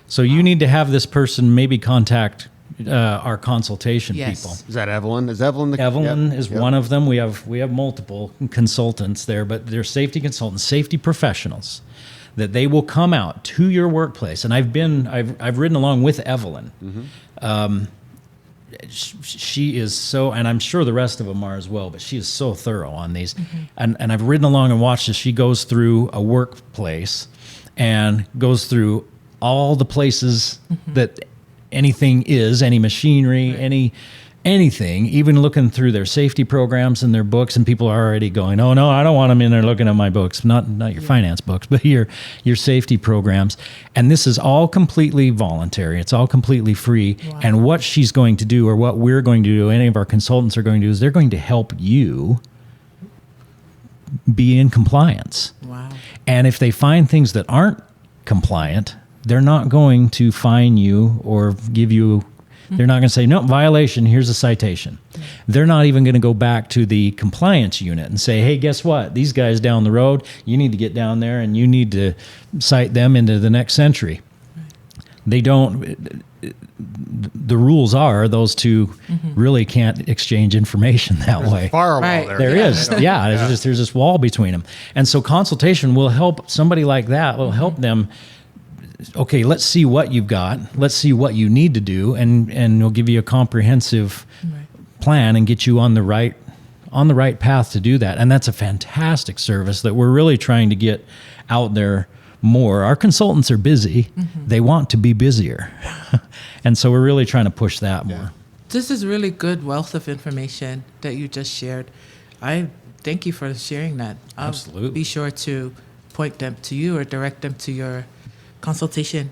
So you need to have this person maybe contact our consultation Yes. people. Is that Evelyn? Is Evelyn the Evelyn Yep. is Yep. one of them. We have multiple consultants there, but they're safety consultants, safety professionals, that they will come out to your workplace. And I've ridden along with Evelyn. She is so, and I'm sure the rest of them are as well, but she is so thorough on these. And I've ridden along and watched as she goes through a workplace and goes through all the places that anything is, any machinery, anything, even looking through their safety programs and their books, and people are already going, oh no, I don't want them in there looking at my books, not your finance books, but your safety programs. And this is all completely voluntary. It's all completely free. Wow. And what she's going to do, or what we're going to do, any of our consultants are going to do, is they're going to help you be in compliance. Wow. And if they find things that aren't compliant, they're not going to fine you or give you, they're not going to say, no, violation, here's a citation. They're not even going to go back to the compliance unit and say, hey, guess what? These guys down the road, you need to get down there and you need to cite them into the next century. They don't, the rules are those two really can't exchange information that There's way. a firewall Right. there. There is, yeah. There's this wall between them, and so consultation will help somebody like that. Will help them. Okay, let's see what you've got. Let's see what you need to do, and we'll give you a comprehensive plan and get you on the right path to do that. And that's a fantastic service that we're really trying to get out there more. Our consultants are busy; they want to be busier, and so we're really trying to push that more. This is really good wealth of information that you just shared. I thank you for sharing that. I'll Absolutely. be sure to point them to you or direct them to your consultation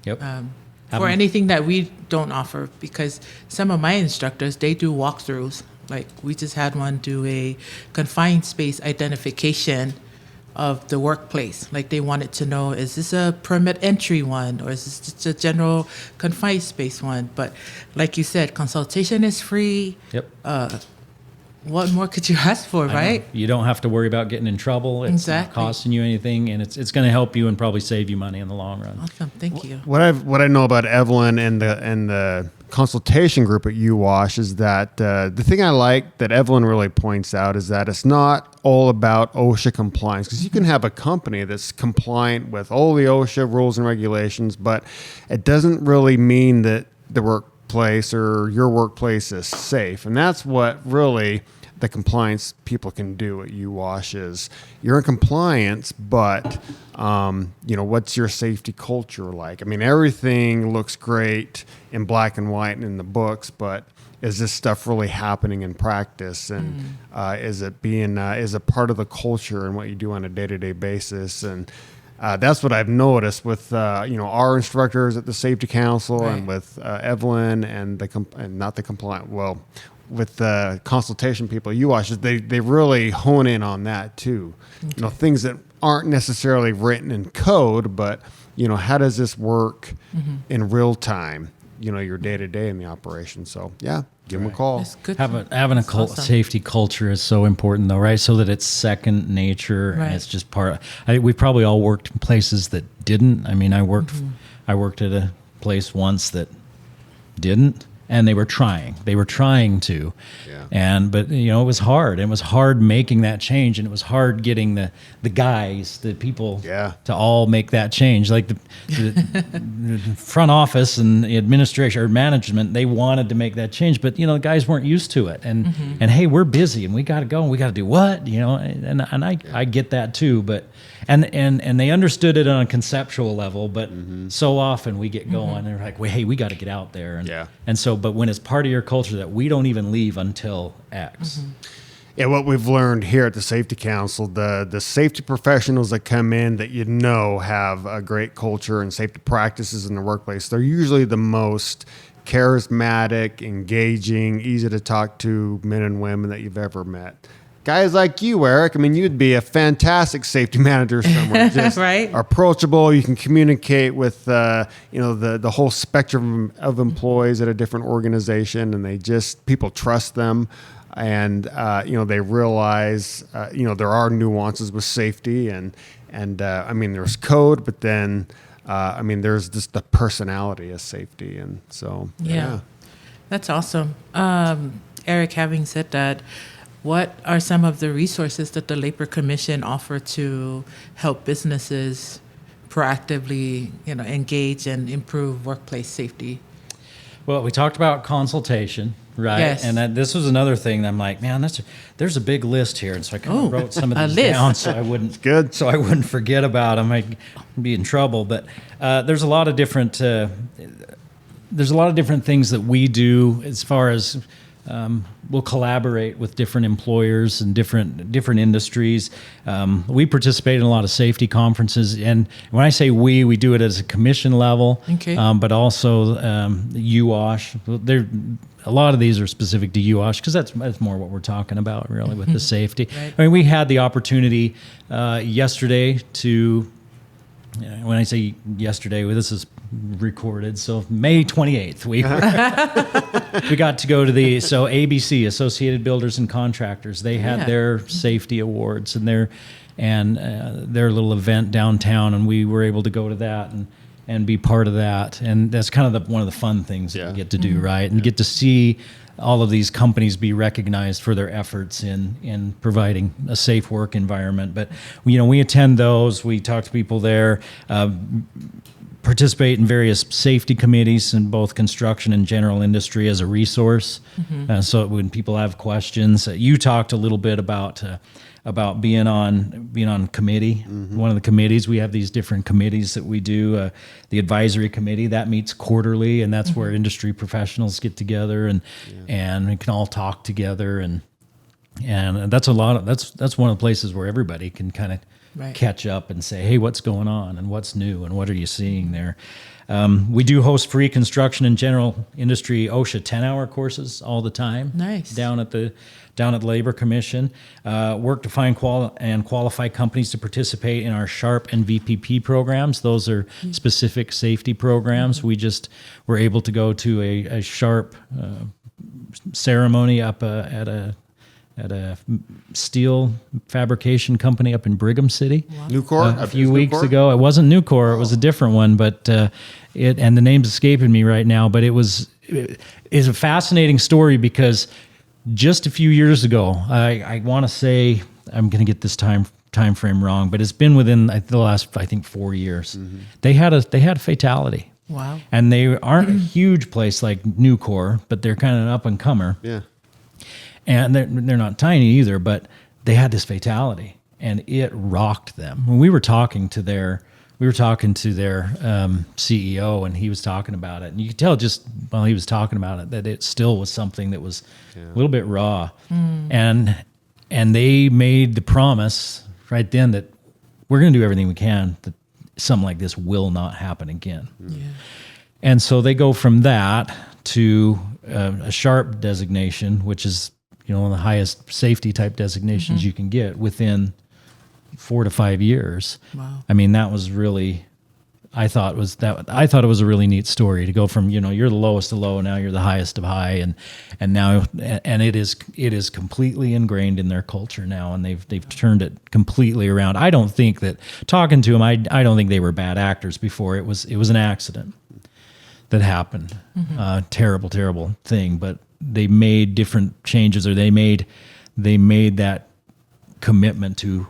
Yep. for Have 'em- anything that we don't offer, because some of my instructors, they do walkthroughs. Like we just had one do a confined space identification of the workplace. Like they wanted to know, is this a permit entry one or is this just a general confined space one? But like you said, consultation is free. Yep. What more could you ask for, I know. right? You don't have to worry about getting in trouble. It's Exactly. not costing you anything, and it's going to help you and probably save you money in the long run. Awesome, thank you. What I know about Evelyn and the consultation group at UWash is that the thing I like that Evelyn really points out is that it's not all about OSHA compliance, because you can have a company that's compliant with all the OSHA rules and regulations, but it doesn't really mean that the workplace or your workplace is safe. And that's what really the compliance people can do at UWash is you're in compliance, but what's your safety culture like? I mean, everything looks great in black and white and in the books, but is this stuff really happening in practice? And is it part of the culture and what you do on a day-to-day basis? And that's what I've noticed with our instructors at the Safety Council and with Evelyn and with the consultation people at UWash, they really hone in on that too. Okay. Things that aren't necessarily written in code, but how does this work in real time? Your day to day in the operation. So yeah, give them a call. That's good. Having a That's awesome. safety culture is so important, though, right? So that it's second nature, Right. and it's just part. We've probably all worked in places that didn't. I mean, I worked at a place once that didn't, and they were trying to. Yeah. But it was hard. It was hard making that change, and it was hard getting the guys, the people, to all make that change. Like the front office and the administration or management, they wanted to make that change, but the guys weren't used to it. And hey, we're busy and we got to go and we got to do what, and I get that too, but and they understood it on a conceptual level, but so often we get going and they're like, well, hey, we got to get out there. And so, but when it's part of your culture that we don't even leave until X. Yeah, what we've learned here at the Safety Council, the safety professionals that come in that have a great culture and safety practices in the workplace, they're usually the most charismatic, engaging, easy to talk to men and women that you've ever met. Guys like you, Eric, I mean, you'd be a fantastic safety manager somewhere. Just right? Approachable. You can communicate with, the whole spectrum of employees at a different organization, and people trust them, and they realize, there are nuances with safety, and I mean, there's code, but then, there's just the personality of safety, and so yeah. That's awesome, Eric. Having said that, what are some of the resources that the Labor Commission offer to help businesses proactively, engage and improve workplace safety? Well, we talked about consultation, right? Yes. And this was another thing that I'm like, man, there's a big list here, and so I kind of wrote some of these down so I wouldn't forget about them. I'd be in trouble. But there's a lot of different things that we do as far as. We'll collaborate with different employers and different industries. We participate in a lot of safety conferences, and when I say we do it as a commission level, but also UOSH. A lot of these are specific to UOSH because that's more what we're talking about really with the safety. Right. I mean, we had the opportunity yesterday to. When I say yesterday, this is recorded, so May 28th, we got to go to ABC, Associated Builders and Contractors. They had their safety awards and their little event downtown, and we were able to go to that and be part of that. And that's kind of one of the fun things that we get to do, right? And get to see all of these companies be recognized for their efforts in providing a safe work environment. But we attend those. We talk to people there, participate in various safety committees in both construction and general industry as a resource. So when people have questions, you talked a little bit about being on committee. One of the committees, we have these different committees that we do. The advisory committee that meets quarterly, and that's where industry professionals get together and we can all talk together, and that's one of the places where everybody can kind of catch up and say, hey, what's going on and what's new and what are you seeing there? We do host free construction and general industry OSHA 10-hour courses all the time. Nice. Down at the Labor Commission. Work to find and qualify companies to participate in our SHARP and VPP programs. Those are specific safety programs. We just were able to go to a SHARP ceremony up at a steel fabrication company up in Brigham City. Wow. Nucor? A few weeks ago. It wasn't Nucor, it was a different one, but and the name's escaping me right now, but it is a fascinating story because just a few years ago, I want to say, I'm going to get this time frame wrong, but it's been within the last, I think, 4 years. They had a fatality. Wow. And they aren't a huge place like Nucor, but they're kind of an up and comer. Yeah. And they're not tiny either, but they had this fatality, and it rocked them. When we were talking to their CEO, and he was talking about it, and you could tell just while he was talking about it that it still was something that was a little bit raw. And they made the promise right then that we're going to do everything we can that something like this will not happen again. Yeah. And so they go from that to a SHARP designation, which is one of the highest safety type designations you can get within 4 to 5 years. Wow. I mean, that was really, I thought it was a really neat story to go from, you're the lowest of low, now you're the highest of high, and now it is completely ingrained in their culture now, and they've turned it completely around. I don't think that talking to them, I don't think they were bad actors before. It was an accident. that happened. Terrible, terrible thing. But they made different changes, or they made that commitment to,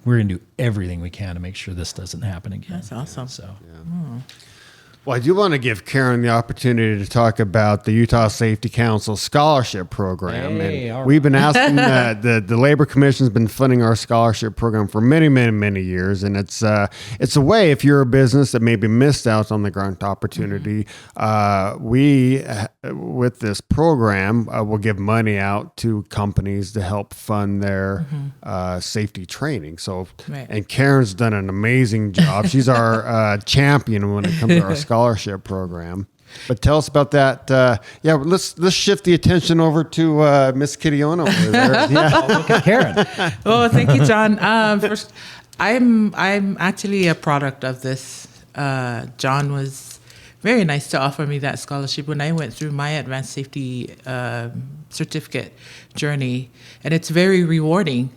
we're going to do everything we can to make sure this doesn't happen again. That's awesome. So. Well, I do want to give Karen the opportunity to talk about the Utah Safety Council Scholarship Program. Hey, all and we've been asking, the Labor Commission's been funding our scholarship program for many, many, many years. And it's a way, if you're a business that maybe missed out on the grant opportunity, we, with this program, will give money out to companies to help fund their safety training. So, Right. and Karen's done an amazing job. She's our champion when it comes to our scholarship program. But tell us about that. Let's shift the attention over to Miss Kitiona over there. Yeah. Look at Karen. Oh, thank you, John. First, I'm actually a product of this. John was very nice to offer me that scholarship when I went through my advanced safety certificate journey, and it's very rewarding.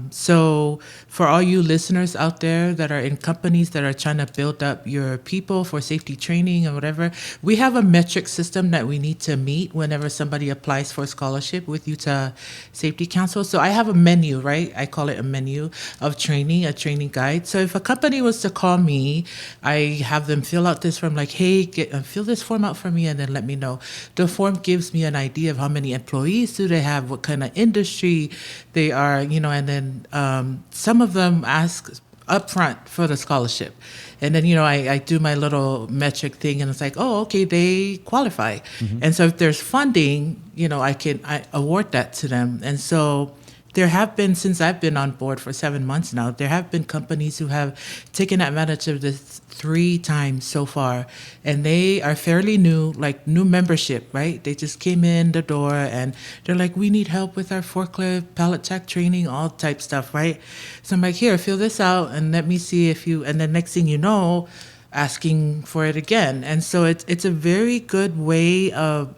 So for all you listeners out there that are in companies that are trying to build up your people for safety training or whatever, we have a metric system that we need to meet whenever somebody applies for a scholarship with Utah Safety Council. So I have a menu, right? I call it a menu of training, a training guide. So if a company was to call me, I have them fill out this form, like, hey, fill this form out for me and then let me know. The form gives me an idea of how many employees do they have, what kind of industry they are, and then some of them ask upfront for the scholarship. And then, I do my little metric thing and it's like, oh, okay, they qualify. And so if there's funding, I award that to them. And so there have been, since I've been on board for 7 months now, there have been companies who have taken advantage of this 3 times so far. And they are fairly new, like new membership, right? They just came in the door and they're like, we need help with our forklift, pallet jack training, all type stuff, right? So I'm like, here, fill this out and let me see if you, and then next thing you know, asking for it again. And so it's a very good way of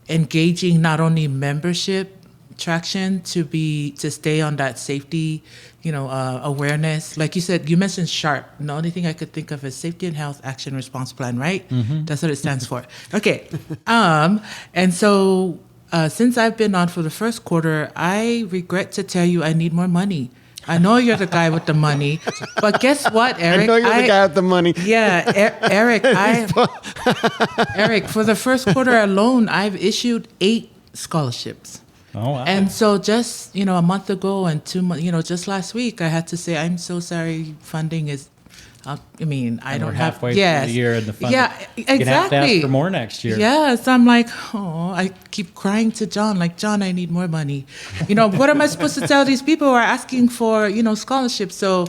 engaging not only membership traction to stay on that safety, awareness. Like you said, you mentioned SHARP. And the only thing I could think of is Safety and Health Action Response Plan, right? That's what it stands for. Okay. And so since I've been on for the first quarter, I regret to tell you I need more money. I know you're the guy with the money, but guess what, Eric? I know you're the guy with the money. Yeah, Eric, Eric, for the first quarter alone, I've issued 8 scholarships. Oh, wow. And so just, a month ago and 2 months, just last week, I had to say, I'm so sorry, funding is, I don't we're have, halfway through the year and the funding. Yeah, exactly. You have to ask for more next year. Yeah, so I'm like, I keep crying to John, like, John, I need more money. What am I supposed to tell these people who are asking for, scholarships? So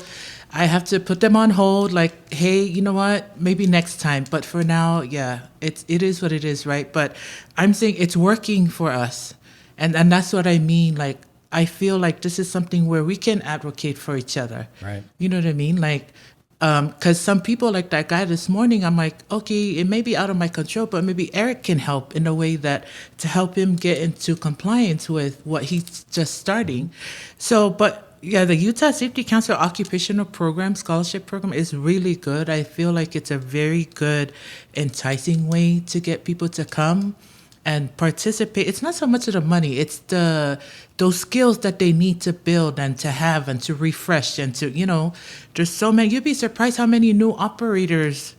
I have to put them on hold, like, hey, you know what, maybe next time. But for now, yeah, it is what it is, right? But I'm saying it's working for us. And that's what I mean. Like, I feel like this is something where we can advocate for each other. Right. You know what I mean? Like, because some people, like that guy this morning, I'm like, okay, it may be out of my control, but maybe Eric can help in a way that to help him get into compliance with what he's just starting. So, but yeah, the Utah Safety Council Occupational Program, Scholarship Program is really good. I feel like it's a very good, enticing way to get people to come and participate. It's not so much of the money, it's those skills that they need to build and to have and to refresh and to, there's so many. You'd be surprised how many new operators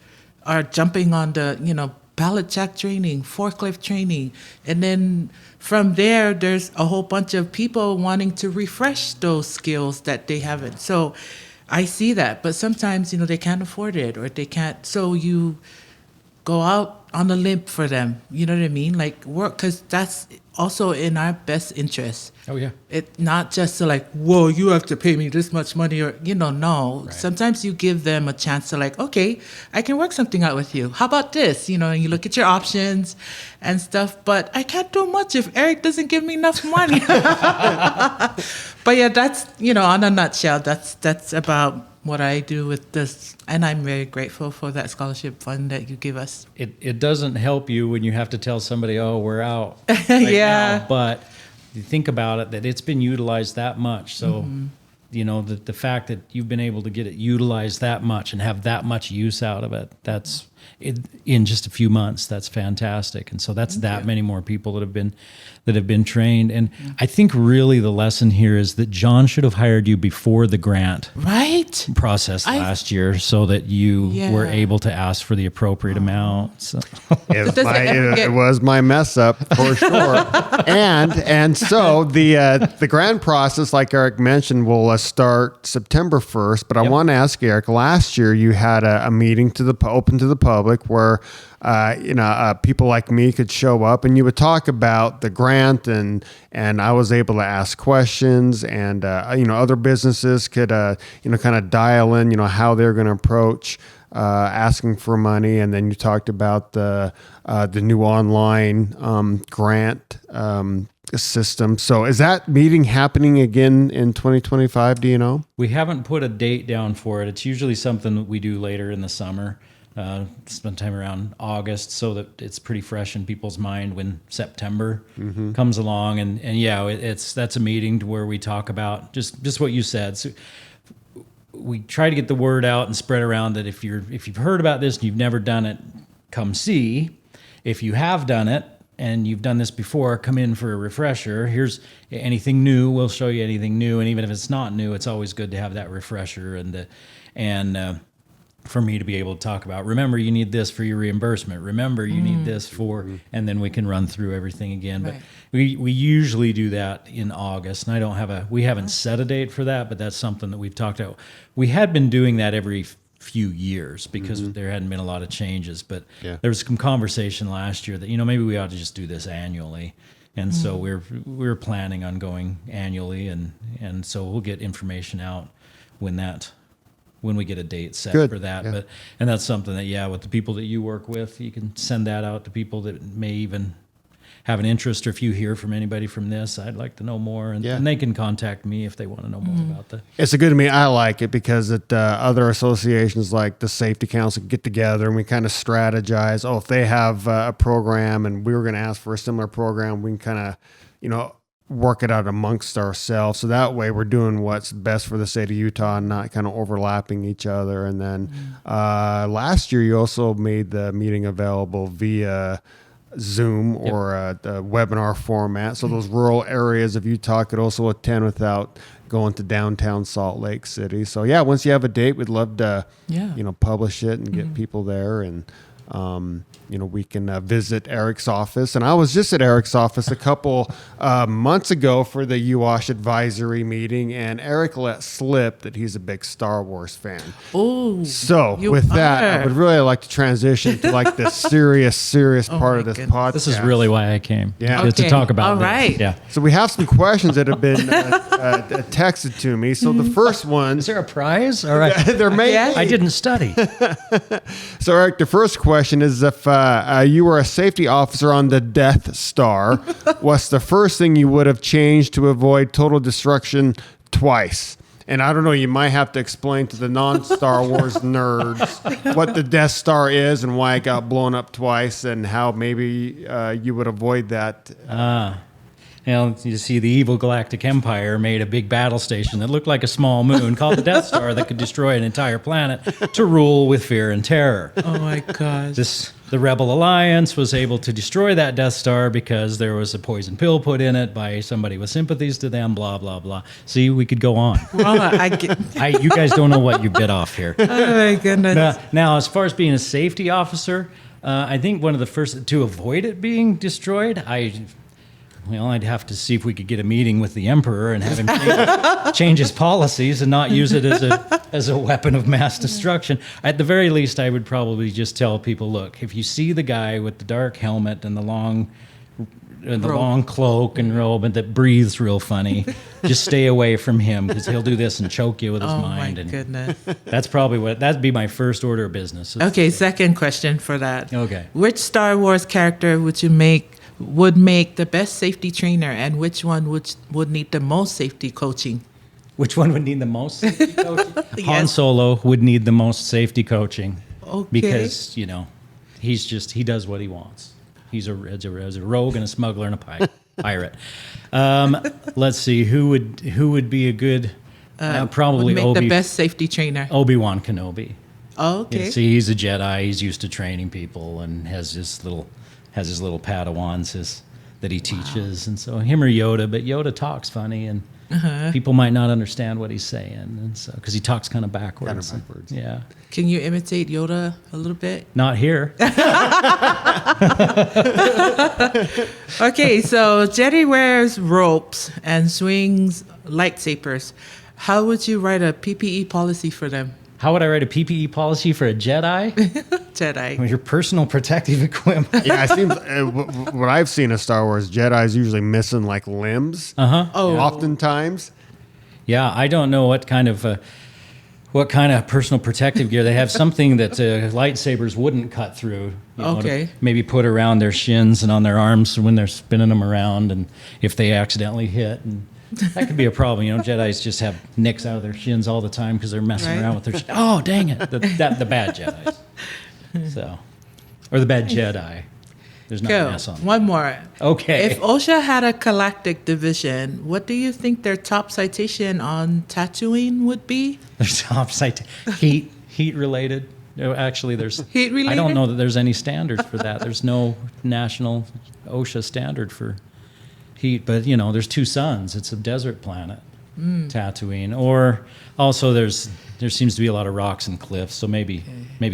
are jumping on the, pallet jack training, forklift training. And then from there's a whole bunch of people wanting to refresh those skills that they haven't. So I see that, but sometimes, they can't afford it or they can't. So you go out on a limb for them, you know what I mean? Like, work, because that's also in our best interest. Oh, yeah. It's not just to like, whoa, you have to pay me this much money or, no. Right. Sometimes you give them a chance to like, okay, I can work something out with you. How about this? And you look at your options and stuff, but I can't do much if Eric doesn't give me enough money. But yeah, that's, on a nutshell, that's about what I do with this, and I'm very grateful for that scholarship fund that you give us. It doesn't help you when you have to tell somebody, oh, we're out right Yeah. now. But you think about it, that it's been utilized that much. So, the fact that you've been able to get it utilized that much and have that much use out of it, that's in just a few months. That's fantastic. And so that's many more people that have been trained. And I think really the lesson here is that John should have hired you before the grant process last year, so that you were able to ask for the appropriate amount. So. It was my mess up for sure. and so the grant process, like Eric mentioned, will start September 1st. But I want to ask Eric, last year you had a meeting open to the public where people like me could show up, and you would talk about the grant, and I was able to ask questions, and other businesses could kind of dial in how they're going to approach asking for money. And then you talked about the new online grant system. So is that meeting happening again in 2025? Do you know? We haven't put a date down for it. It's usually something that we do later in the summer, sometime around August, so that it's pretty fresh in people's mind when September comes along. And that's a meeting to where we talk about just what you said. So we try to get the word out and spread around that if you've heard about this and you've never done it, come see. If you have done it and you've done this before, come in for a refresher. Here's anything new. We'll show you anything new. And even if it's not new, it's always good to have that refresher and for me to be able to talk about, remember, you need this for your reimbursement. Remember, you need this for, and then we can run through everything again. Right. But we usually do that in August, and we haven't set a date for that, but that's something that we've talked about. We had been doing that every few years because there hadn't been a lot of changes, but there was some conversation last year that, maybe we ought to just do this annually. And so we're planning on going annually, and so we'll get information out when we get a date set for that. Yeah. And that's something that, with the people that you work with, you can send that out to people that may even have an interest, or if you hear from anybody from this, I'd like to know more. And they can contact me if they want to know more about that. It's a good to me. I like it because other associations like the Safety Council get together and we kind of strategize. If they have a program and we were going to ask for a similar program, we can kind of, work it out amongst ourselves. So that way we're doing what's best for the state of Utah and not kind of overlapping each other. And then last year you also made the meeting available via Zoom or the webinar format. So those rural areas of Utah could also attend without going to downtown Salt Lake City. So once you have a date, we'd love to, publish it and get people there. And, we can visit Eric's office. And I was just at Eric's office a couple months ago for the UWash advisory meeting, and Eric let slip that he's a big Star Wars fan. Oh, so with that, I would really like to transition to like the serious part of this podcast. This is really why I came. To talk about this. Right. Yeah. So we have some questions that have been texted to me. So the first one. Is there a prize? All right. There may be. I didn't study. So Eric, the first question is, if you were a safety officer on the Death Star, what's the first thing you would have changed to avoid total destruction twice? And I don't know, you might have to explain to the non-Star Wars nerds what the Death Star is and why it got blown up twice and how maybe you would avoid that. You see, the evil Galactic Empire made a big battle station that looked like a small moon called the Death Star that could destroy an entire planet to rule with fear and terror. Oh my gosh. The Rebel Alliance was able to destroy that Death Star because there was a poison pill put in it by somebody with sympathies to them, blah, blah, blah. See, we could go on. You guys don't know what you bit off here. Oh my goodness. Now, as far as being a safety officer, I think one of the first, to avoid it being destroyed, I'd have to see if we could get a meeting with the emperor and have him change his policies and not use it as a weapon of mass destruction. At the very least, I would probably just tell people, look, if you see the guy with the dark helmet and the long cloak and robe and that breathes real funny, just stay away from him because he'll do this and choke you with his mind. Oh my goodness. That's probably that'd be my first order of business. Okay, second question for that. Okay. Which Star Wars character would make the best safety trainer, and which one would need the most safety coaching? Which one would need the most safety coaching? Yes. Han Solo would need the most safety coaching. Okay. Because, he does what he wants. He's a rogue and a smuggler and a pirate. Let's see, who would be a good, probably would make the best safety trainer? Obi-Wan Kenobi. Oh, okay. Yeah, see, he's a Jedi. He's used to training people and has his little Padawans that he teaches, and so him or Yoda. But Yoda talks funny, and people might not understand what he's saying, and so because he talks kind of backwards. Yeah. Can you imitate Yoda a little bit? Not here. Okay, so Jedi wears ropes and swings lightsabers. How would you write a PPE policy for them? How would I write a PPE policy for a Jedi? Jedi. Your personal protective equipment. Yeah, it seems what I've seen of Star Wars, Jedi's usually missing like limbs. Oh. Oftentimes. Yeah, I don't know what kind of personal protective gear they have. Something that lightsabers wouldn't cut through. Okay. To maybe put around their shins and on their arms when they're spinning them around, and if they accidentally hit, and that could be a problem. Jedis just have nicks out of their shins all the time because they're messing around with their. Oh, dang it! The bad Jedis. So, or the bad Jedi. There's not a mess on them. One more. Okay. If OSHA had a galactic division, what do you think their top citation on Tatooine would be? Their top heat related. No, actually, there's Heat related? I don't know that there's any standards for that. There's no national OSHA standard for heat, but there's two suns. It's a desert planet, Tatooine. Or also there seems to be a lot of rocks and cliffs, so maybe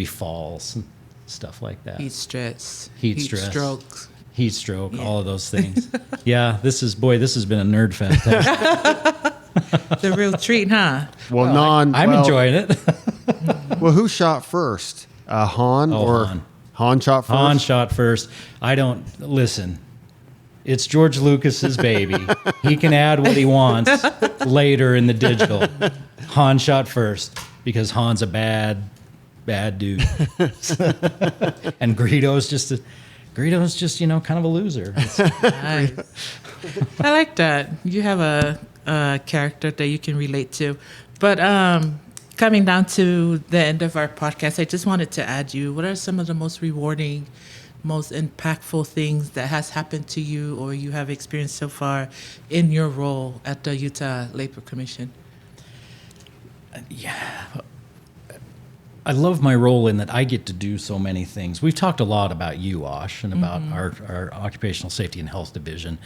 falls and stuff like that. Heat stress. Heat stress. Strokes. Heat stroke, all of those things. Yeah, this has been a nerd fest. The real treat, huh? I'm enjoying it. Well, who shot first? Han or Han. Han shot first? Han shot first. I don't listen. It's George Lucas's baby. He can add what he wants later in the digital. Han shot first because Han's a bad dude. And Greedo's just kind of a loser. Nice. I like that. You have a character that you can relate to. But coming down to the end of our podcast, I just wanted to add what are some of the most rewarding, most impactful things that has happened to you or you have experienced so far in your role at the Utah Labor Commission? Yeah. I love my role in that I get to do so many things. We've talked a lot about you, Osh, and about our Occupational Safety and Health Division.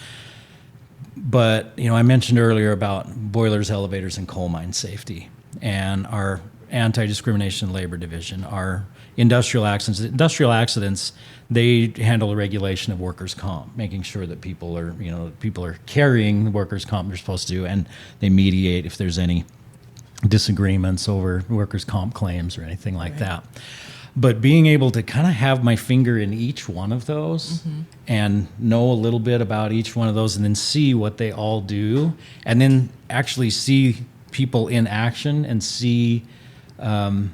But, I mentioned earlier about boilers, elevators, and coal mine safety, and our Anti-Discrimination Labor Division, our industrial accidents. Industrial accidents, they handle the regulation of workers' comp, making sure that people are carrying the workers' comp they're supposed to do, and they mediate if there's any disagreements over workers' comp claims or anything like that. But being able to kind of have my finger in each one of those and know a little bit about each one of those and then see what they all do and then actually see people in action and see, and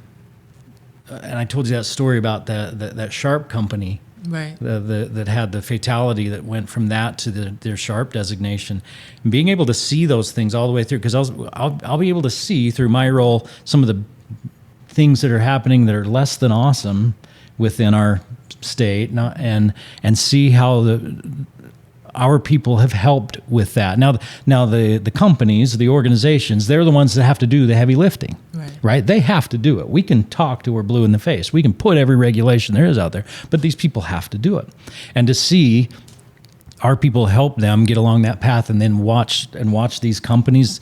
I told you that story about that Sharp company. Right. That had the fatality that went from that to their Sharp designation, and being able to see those things all the way through, because I'll be able to see through my role some of the things that are happening that are less than awesome within our state, and see how our people have helped with that. Now the companies, the organizations, they're the ones that have to do the heavy lifting. Right? They have to do it. We can talk till we're blue in the face. We can put every regulation there is out there, but these people have to do it. And to see our people help them get along that path and then watch these companies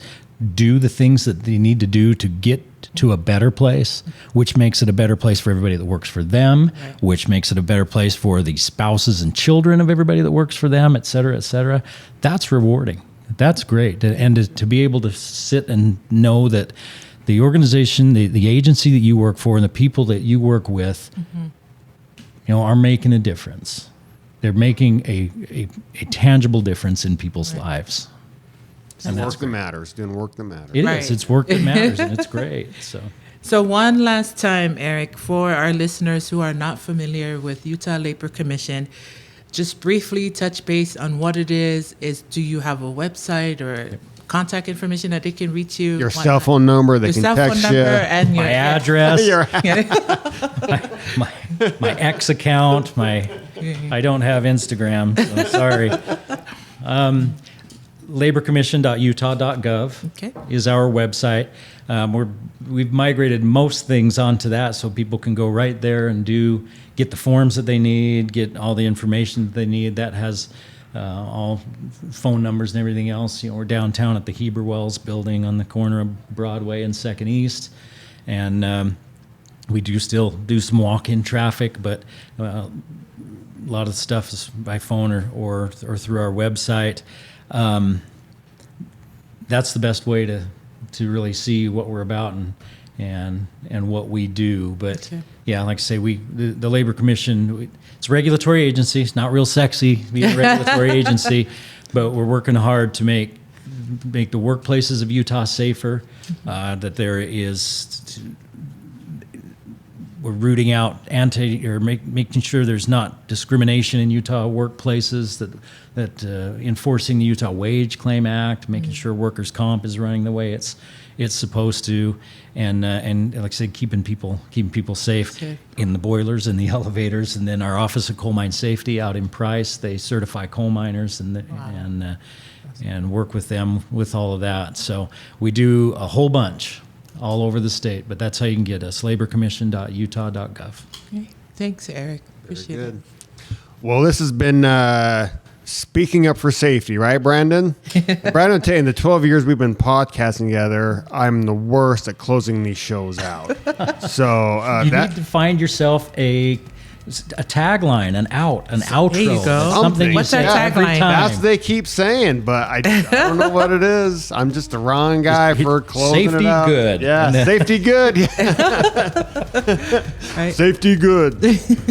do the things that they need to do to get to a better place, which makes it a better place for everybody that works for them, which makes it a better place for the spouses and children of everybody that works for them, et cetera, et cetera. That's rewarding. That's great. And to be able to sit and know that the organization, the agency that you work for and the people that you work with, are making a difference. They're making a tangible difference in people's lives. And work that matters. Doing work that matters. It is. It's work that matters, and it's great. So one last time, Eric, for our listeners who are not familiar with Utah Labor Commission, just briefly touch base on what it is. Do you have a website or contact information that they can reach you? Your cell phone number, they can text you. And my address. my ex account. I don't have Instagram, so sorry. laborcommission.utah.gov Okay. is our website. We've migrated most things onto that, so people can go right there and get the forms that they need, get all the information that they need. That has all phone numbers and everything else. We're downtown at the Heber Wells building on the corner of Broadway and 2nd East, and we do still do some walk-in traffic, but a lot of the stuff is by phone or through our website. That's the best way to really see what we're about and what we do. But Okay. yeah, like I say, the Labor Commission, it's a regulatory agency. It's not real sexy being a regulatory agency, but we're working hard to make the workplaces of Utah safer. That there is. We're rooting out making sure there's not discrimination in Utah workplaces, that enforcing the Utah Wage Claim Act, making sure workers' comp is running the way it's supposed to, and like I said, keeping people safe Okay. in the boilers and the elevators, and then our Office of Coal Mine Safety out in Price, they certify coal miners and work with them with all of that. So we do a whole bunch all over the state, but that's how you can get us, laborcommission.utah.gov. Okay. Thanks, Eric. Appreciate it. Well, this has been speaking up for safety, right, Brandon? Brandon, in the 12 years we've been podcasting together, I'm the worst at closing these shows out. So You need to find yourself a tagline, an outro. There you go. Something you What's say that every tagline? time. That's what they keep saying, but I don't know what it is. I'm just the wrong guy for closing safety it out. good. Yeah, safety good. Yeah. Right. Safety good.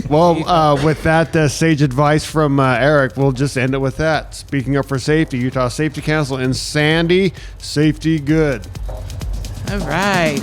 Well, with that sage advice from Eric, we'll just end it with that. Speaking up for safety, Utah Safety Council in Sandy, safety good. All right.